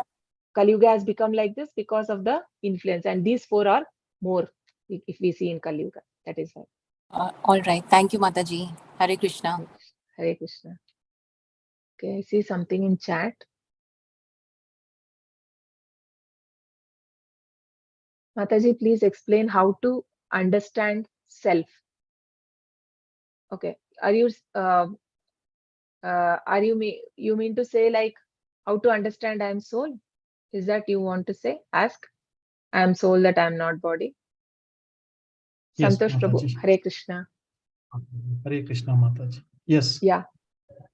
Speaker 1: Kali Yuga has become like this, because of the influence, and these 4 are more if we see in Kali Yuga. That is why.
Speaker 5: All right. Thank you, Mataji. Hare Krishna.
Speaker 1: Hare Krishna. Okay, I see something in chat. Mataji, please explain how to understand self. Okay, are you you mean to say like how to understand I am soul? Is that you want to say? Ask. I am soul, that I am not body.
Speaker 9: Yes,
Speaker 1: Santosh Prabhu,
Speaker 9: Mataji.
Speaker 1: Hare Krishna.
Speaker 9: Hare Krishna, Mataji. Yes.
Speaker 1: Yeah.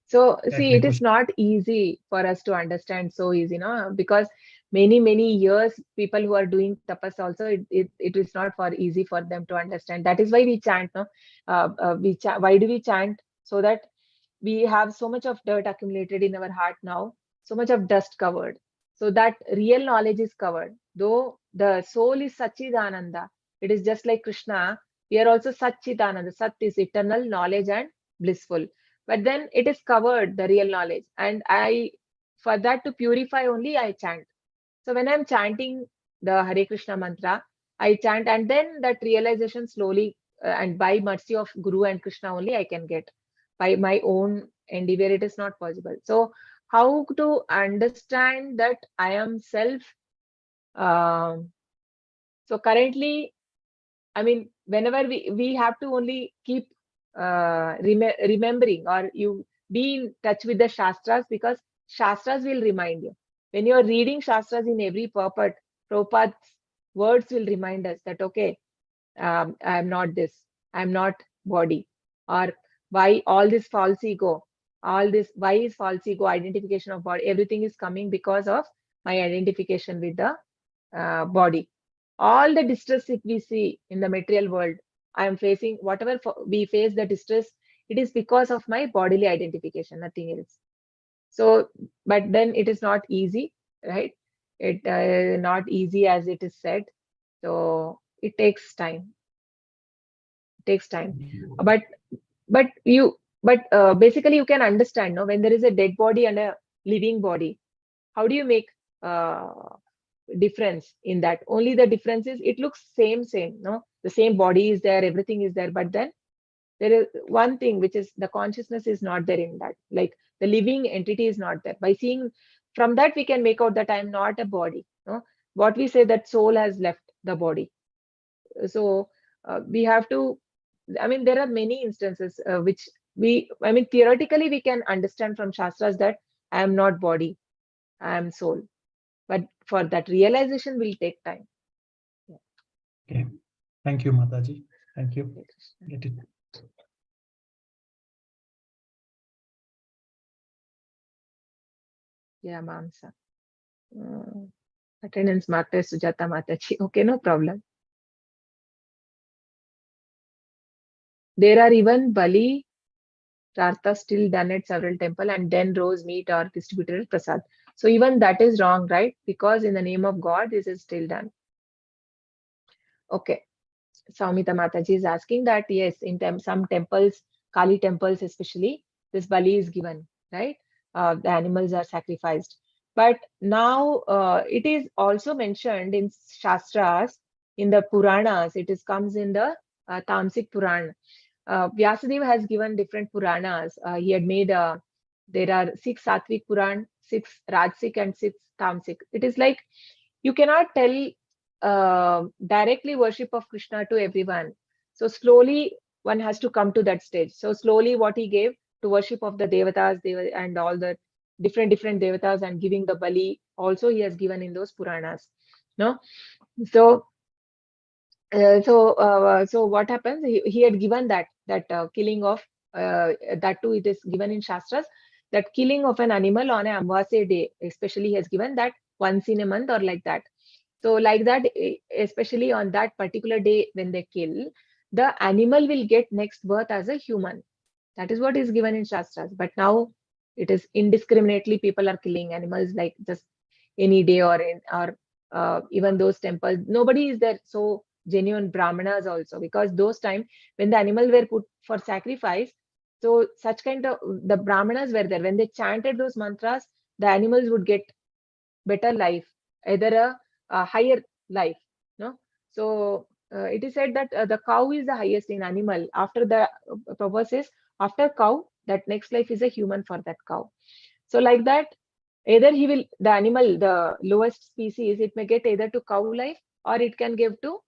Speaker 1: So see,
Speaker 9: Exactly,
Speaker 1: it is not easy for us to understand so easy, no? Because many years people who are doing tapas also, it is not for easy for them to understand. That is why we chant, no? Why do we chant? So that we have so much of dirt accumulated in our heart now, so much of dust covered. So that real knowledge is covered. Though the soul is Sachidananda, it is just like Krishna. We are also Sachidananda. Sat is eternal knowledge and blissful. But then it is covered, the real knowledge. And for that to purify only, I chant. So when I'm chanting the Hare Krishna mantra, I chant, and then that realization slowly, and by mercy of Guru and Krishna only, I can get. By my own endeavor, it is not possible. So how to understand that I am self? Um so currently, I mean, whenever we have to only keep remembering, or you be in touch with the Shastras, because Shastras will remind you. When you are reading Shastras in every purport, Prabhupada's words will remind us that, okay, I am not this, I am not body. Or why all this false ego, why is false ego, identification of body, everything is coming because of my identification with the body. All the distress that we see in the material world, I am facing, whatever we face the distress, it is because of my bodily identification, nothing else. So, but then it is not easy, right? It not easy as it is said. So it takes time. It takes time. But basically you can understand, no, when there is a dead body and a living body, how do you make difference in that? Only the difference is it looks same, no, the same body is there, everything is there, but then there is one thing, which is the consciousness is not there in that, like the living entity is not there. By seeing from that, we can make out that I am not a body, no. What we say, that soul has left the body. So we have to, I mean, there are many instances which I mean, theoretically we can understand from Shastras that I am not body, I am soul. But for that realization will take time.
Speaker 9: Okay. Thank you, Mataji. Thank you. Get it.
Speaker 1: Yeah, Mamsa. Attendance marked as Sujata Mataji. Okay, no problem. There are even Bali, Rartha still done at several temple, and then rose meat or distributed as prasad. So even that is wrong, right? Because in the name of God, this is still done. Okay. Saumita Mataji is asking that, yes, in some temples, Kali temples especially, this Bali is given, right? The animals are sacrificed. But now it is also mentioned in Shastras, in the Puranas, comes in the Tamsik Puran. Vyasadeva has given different Puranas. He had made, there are 6 Sattvic Puran, 6 Rajsik, and 6 Tamsik. It is like, you cannot tell directly worship of Krishna to everyone. So slowly one has to come to that stage. So slowly what he gave to worship of the Devatas, and all the different Devatas, and giving the Bali also he has given in those Puranas. No? So so what happens? He had given that killing of that too. It is given in Shastras that killing of an animal on an Amvasya day, especially, he has given that once in a month or like that. So like that, especially on that particular day when they kill, the animal will get next birth as a human. That is what is given in Shastras. But now it is indiscriminately people are killing animals like just any day, or even those temples. Nobody is there. So genuine Brahmanas also, because those time when the animal were put for sacrifice, so such kind of the Brahmanas were there. When they chanted those mantras, the animals would get better life, either a higher life. No, so it is said that the cow is the highest in animal. After the purpose is, after cow, that next life is a human for that cow. So like that, either the animal, the lowest species, it may get either to cow life, or it can give to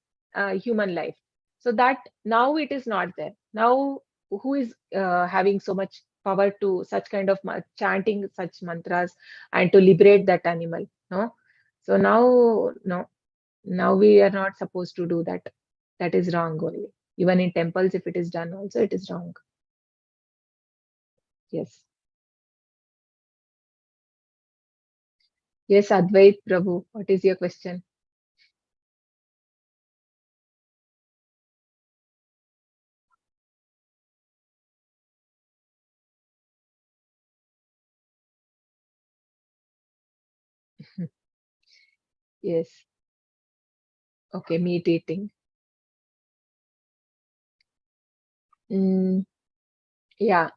Speaker 1: human life. So that now it is not there. Now who is having so much power to such kind of chanting such mantras and to liberate that animal? No. So now, no, now we are not supposed to do that. That is wrong only. Even in temples, if it is done also, it is wrong. Yes. Yes, Advait Prabhu, what is your question? Yes. Okay, meat eating. Yeah.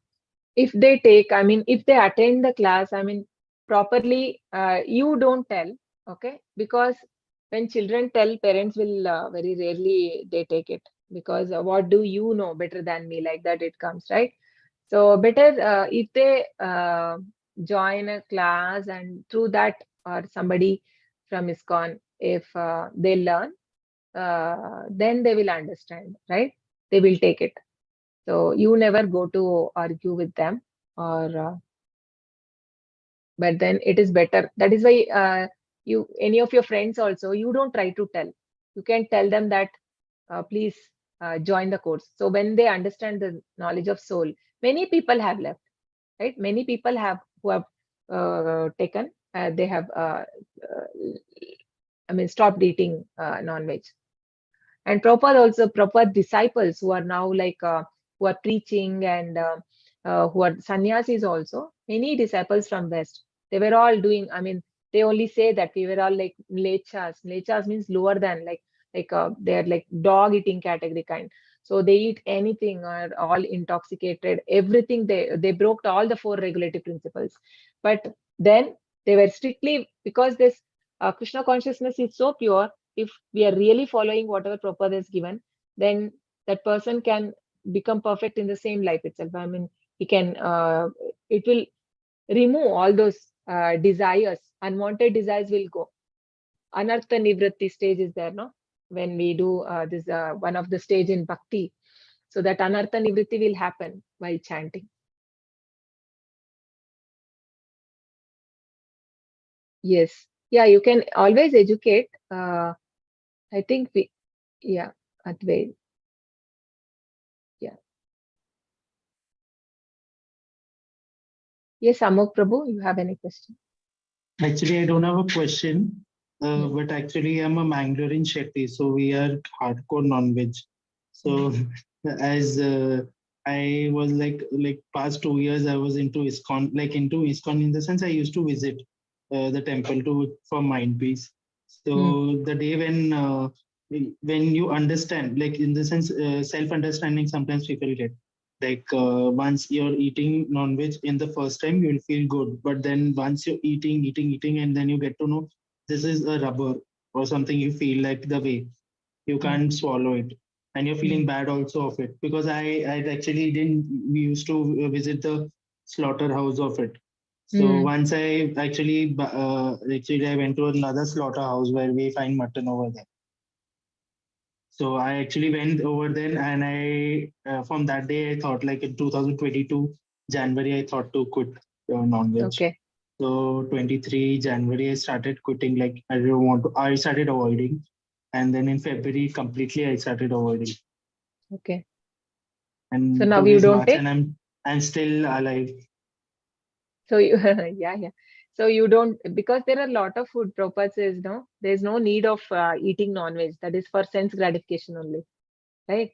Speaker 1: If they take, I mean, if they attend the class, I mean, properly, you don't tell, okay? Because when children tell, parents will very rarely they take it, because what do you know better than me, like that it comes, right? So better if they join a class, and through that, or somebody from ISKCON, if they learn, then they will understand, right? They will take it. So you never go to argue with them, or but then it is better. That is why you, any of your friends also, you don't try to tell. You can tell them that please join the course. So when they understand the knowledge of soul, many people have left, right? Many people have who have taken. They have, I mean, stopped eating non-veg. And proper disciples who are now like who are preaching, and who are sannyasis also, many disciples from west, they were all doing, I mean, they only say that we were all like mlechas means lower than, like they're like dog eating category kind. So they eat anything, or all intoxicated, everything. They broke all the four regulative principles. But then they were strictly, because this Krishna consciousness is so pure. If we are really following whatever Prabhupada has given, then that person can become perfect in the same life itself. I mean, he can, it will remove all those desires, unwanted desires will go. Anartha Nivritti stage is there, no? When we do this, one of the stage in Bhakti. So that Anartha Nivritti will happen while chanting. Yes. Yeah, you can always educate. I think we, yeah, Advait. Yeah. Yes, Amok Prabhu, you have any question?
Speaker 7: Actually, I don't have a question, but actually, I'm a Mangalorean Shetty, so we are hardcore non-veg. So, as I was like past 2 years, I was into ISKCON, like into ISKCON in the sense I used to visit the temple to for mind peace. So the day when you understand, like in the sense self-understanding, sometimes people get like once you're eating non-veg in the first time you'll feel good, but then once you're eating and then you get to know this is a rubber or something, you feel like the way you can't swallow it, and you're feeling bad also of it, because I actually didn't, we used to visit the slaughterhouse of it. So once I actually I went to another slaughterhouse where we find mutton over there. So I actually went over there, and I from that day I thought, like in 2022 January, I thought to quit non-veg.
Speaker 1: Okay.
Speaker 7: So 23 January I started quitting. Like I don't want to. I started avoiding, and then in February completely I started avoiding.
Speaker 1: Okay.
Speaker 7: And
Speaker 1: So now
Speaker 7: today
Speaker 1: you
Speaker 7: is
Speaker 1: don't
Speaker 7: March,
Speaker 1: take?
Speaker 7: and I'm still alive.
Speaker 1: So you, yeah, yeah. So you don't, because there are a lot of food. Prabhupada says, no, there's no need of eating non-veg. That is for sense gratification only, right?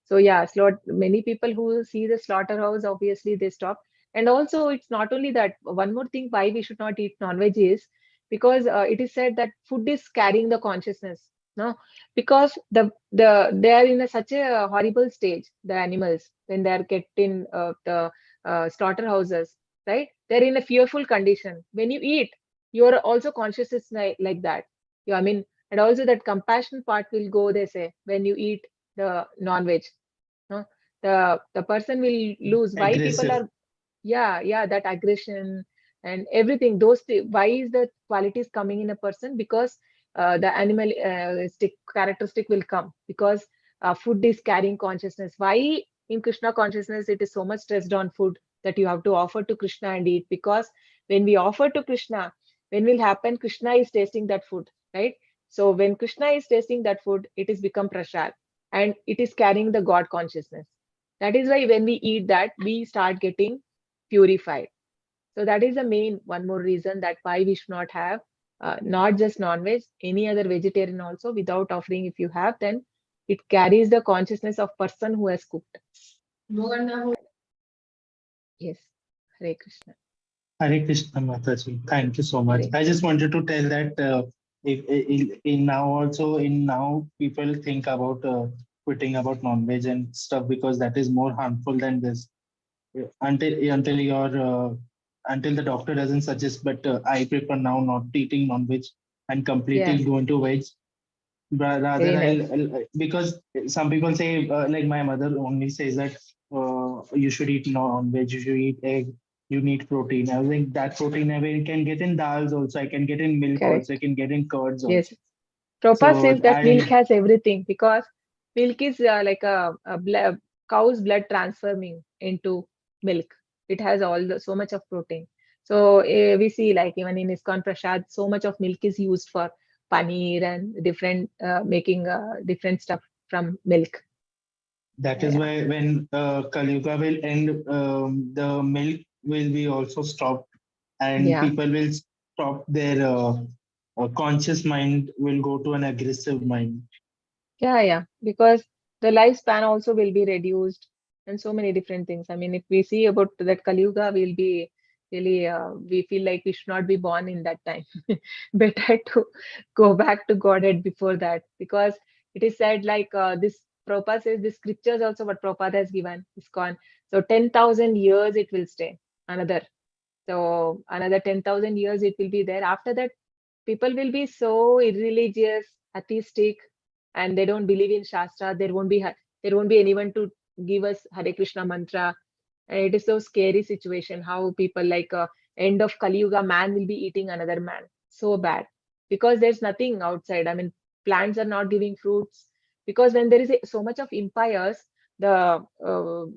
Speaker 1: So yeah, many people who see the slaughterhouse, obviously they stop. And also, it's not only that. One more thing why we should not eat non-veg is because it is said that food is carrying the consciousness. No, because they are in such a horrible stage. The animals, when they are kept in the slaughterhouses, right? They're in a fearful condition. When you eat, you are also conscious like that. Yeah, I mean, and also that compassion part will go. They say when you eat the non-veg, no, the person will lose. Why people
Speaker 7: Aggressive.
Speaker 1: are, yeah, that aggression and everything. Why is the qualities coming in a person? Because the animal characteristic will come, because food is carrying consciousness. Why in Krishna consciousness it is so much stressed on food, that you have to offer to Krishna and eat? Because when we offer to Krishna, when will happen? Krishna is tasting that food, right? So when Krishna is tasting that food, it is become prasad. and it is carrying the God consciousness. That is why when we eat that, we start getting purified. So that is the main one more reason that why we should not have not just non-veg, any other vegetarian also without offering. If you have, then it carries the consciousness of person who has cooked. Yes, Hare Krishna.
Speaker 7: Hare Krishna Mataji. Thank you so much.
Speaker 1: Hare.
Speaker 7: I just wanted to tell that in now also in now people think about quitting about non-veg and stuff because that is more harmful than this. Until your until the doctor doesn't suggest, but I prefer now not eating non-veg and completely
Speaker 1: Yeah,
Speaker 7: going to veg. Rather,
Speaker 1: very nice.
Speaker 7: because some people say like my mother only says that you should eat non-veg, you should eat egg, you need protein. I was like that protein I can get in dals also, I can get in milk also, I
Speaker 1: Correct.
Speaker 7: can get in curds
Speaker 1: Yes.
Speaker 7: also.
Speaker 1: Prabhupada
Speaker 7: So
Speaker 1: says that milk
Speaker 7: I
Speaker 1: has everything because milk is like a cow's blood transforming into milk. It has so much of protein. So we see like even in ISKCON Prasad, so much of milk is used for paneer and different making different stuff from milk.
Speaker 7: that is
Speaker 1: Yeah,
Speaker 7: why when Kali Yuga will end, the milk will be also stopped and
Speaker 1: yeah,
Speaker 7: people will stop their conscious mind will go to an aggressive mind.
Speaker 1: yeah. Because the lifespan also will be reduced and so many different things. I mean, if we see about that Kali Yuga, we'll be really we feel like we should not be born in that time. Better to go back to Godhead before that, because it is said like this Prabhupada says the scriptures also what Prabhupada has given is gone. So 10,000 years it will stay. Another 10,000 years it will be there. After that, people will be so irreligious, atheistic, and they don't believe in Shastra. There won't be anyone to give us Hare Krishna mantra. And it is so scary situation how people like end of Kali Yuga, man will be eating another man. So bad because there's nothing outside. I mean, plants are not giving fruits because when there is so much of empires, the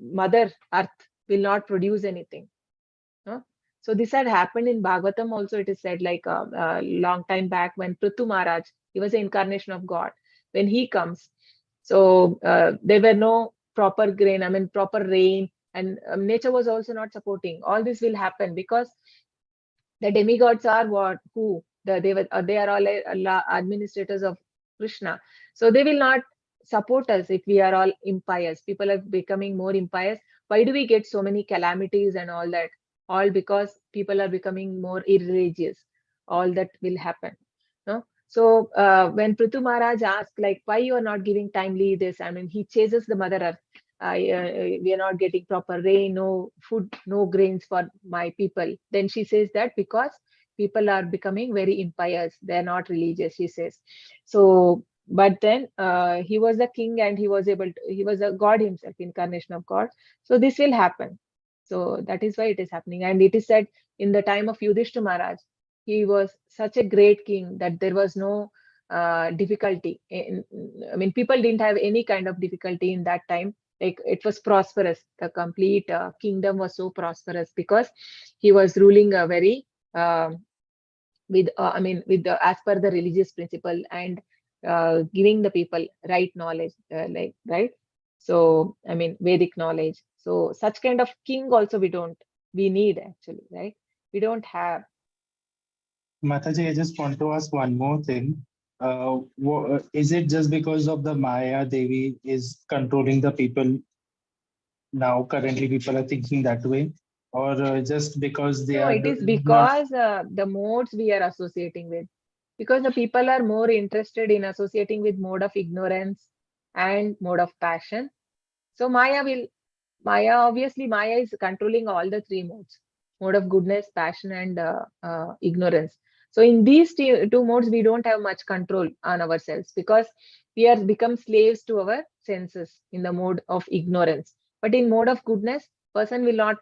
Speaker 1: mother earth will not produce anything. Huh? So this had happened in Bhagavatam also. It is said like a long time back when Prithu Maharaj, he was the incarnation of God. When he comes, so there were no proper grain, I mean proper rain, and nature was also not supporting. All this will happen because the demigods are what who they are all administrators of Krishna. So they will not support us if we are all impious. People are becoming more impious. Why do we get so many calamities and all that? All because people are becoming more irreligious. All that will happen. No. So when Prithu Maharaj asked like why you are not giving timely this, I mean he chases the mother earth. We are not getting proper rain, no food, no grains for my people. Then she says that because people are becoming very impious, they are not religious, she says. So, but then he was the king and he was a God himself, incarnation of God. So this will happen. So that is why it is happening. And it is said in the time of Yudhishthira Maharaj, he was such a great king that there was no difficulty. I mean, people didn't have any kind of difficulty in that time, like it was prosperous. The complete kingdom was so prosperous because he was ruling a very with I mean with the as per the religious principle and giving the people right knowledge, like right. So I mean Vedic knowledge. So such kind of king also we need actually, right? We don't have.
Speaker 7: Mataji, I just want to ask one more thing. Is it just because of the Maya Devi is controlling the people now? Currently, people are thinking that way, or just because they
Speaker 1: No,
Speaker 7: are
Speaker 1: it is
Speaker 7: not.
Speaker 1: because the modes we are associating with, because the people are more interested in associating with mode of ignorance and mode of passion. So Maya is controlling all the three modes, mode of goodness, passion, and ignorance. So in these two modes, we don't have much control on ourselves because we are become slaves to our senses in the mode of ignorance. But in mode of goodness, person will not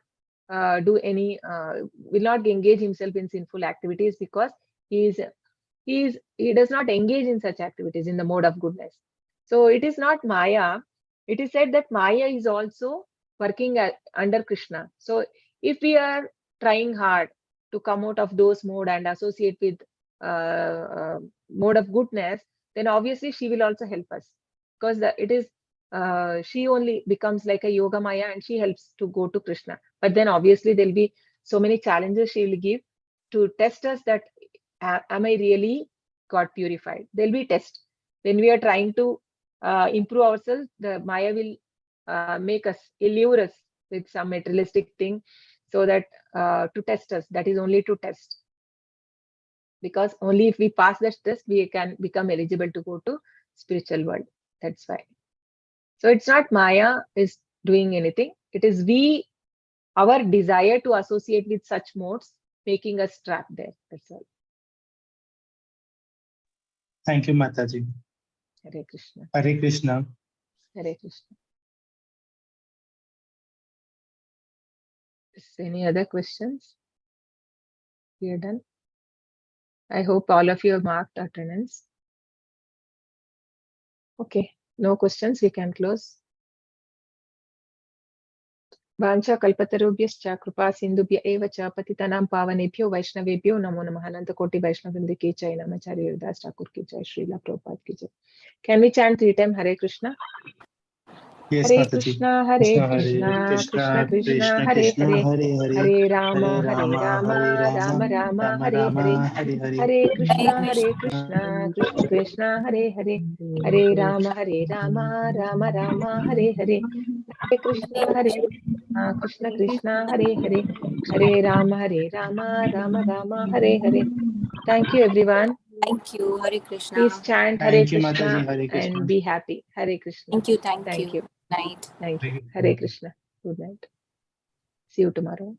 Speaker 1: will not engage himself in sinful activities because he is he does not engage in such activities in the mode of goodness. So it is not Maya. It is said that Maya is also working under Krishna. So if we are trying hard to come out of those mode and associate with mode of goodness, then obviously she will also help us because it is she only becomes like a yoga maya and she helps to go to Krishna. But then obviously there'll be so many challenges she will give to test us that am I really got purified? There'll be tests. When we are trying to improve ourselves, the Maya will make us, allure us with some materialistic thing so that to test us, that is only to test. Because only if we pass that test, we can become eligible to go to spiritual world. That's why. So it's not Maya is doing anything. It is our desire to associate with such modes, making us trapped there. That's all.
Speaker 7: Thank you, Mataji.
Speaker 1: Hare Krishna.
Speaker 7: Hare Krishna.
Speaker 1: Hare Krishna. Is any other questions? We are done. I hope all of you have marked attendance. Okay, no questions. We can close. Vancha kalpatarubhyascha kripa sindhubhya eva cha patitanam pavanebhyo vaishnavebhyo namo namaha ananta koti vaishnavinde ke jai namacharya Das Thakur ki jai Srila Prabhupada ki jai. Can we chant 3 times Hare Krishna?
Speaker 7: Yes,
Speaker 1: Hare
Speaker 7: Mataji.
Speaker 1: Krishna, Hare
Speaker 7: Krishna,
Speaker 1: Krishna, Krishna
Speaker 7: Krishna,
Speaker 1: Krishna,
Speaker 7: Krishna,
Speaker 1: Hare
Speaker 7: Krishna,
Speaker 1: Hare,
Speaker 7: Hare Hare,
Speaker 1: Hare Rama,
Speaker 7: Hare
Speaker 1: Hare
Speaker 7: Rama,
Speaker 1: Rama,
Speaker 7: Hare
Speaker 1: Rama
Speaker 7: Rama,
Speaker 1: Rama,
Speaker 7: Rama
Speaker 1: Hare Hare,
Speaker 7: Rama, Hare Hare,
Speaker 1: Hare
Speaker 5: Hare
Speaker 1: Krishna, Hare
Speaker 5: Krishna.
Speaker 1: Krishna, Krishna Krishna, Hare Hare, Hare Rama, Rama Rama, Hare Hare, Hare Krishna, Hare Krishna, Krishna Krishna, Hare Hare, Hare Rama, Rama Rama, Hare Hare. Thank you, everyone.
Speaker 5: Thank you. Hare Krishna.
Speaker 1: Please chant Hare
Speaker 7: Thank you,
Speaker 1: Krishna
Speaker 7: Mataji. Hare Krishna.
Speaker 1: and be happy. Hare Krishna.
Speaker 5: Thank you. Thank
Speaker 1: Thank
Speaker 5: you.
Speaker 1: you.
Speaker 5: Night.
Speaker 1: Thank you. Hare Krishna. Good night. See you tomorrow.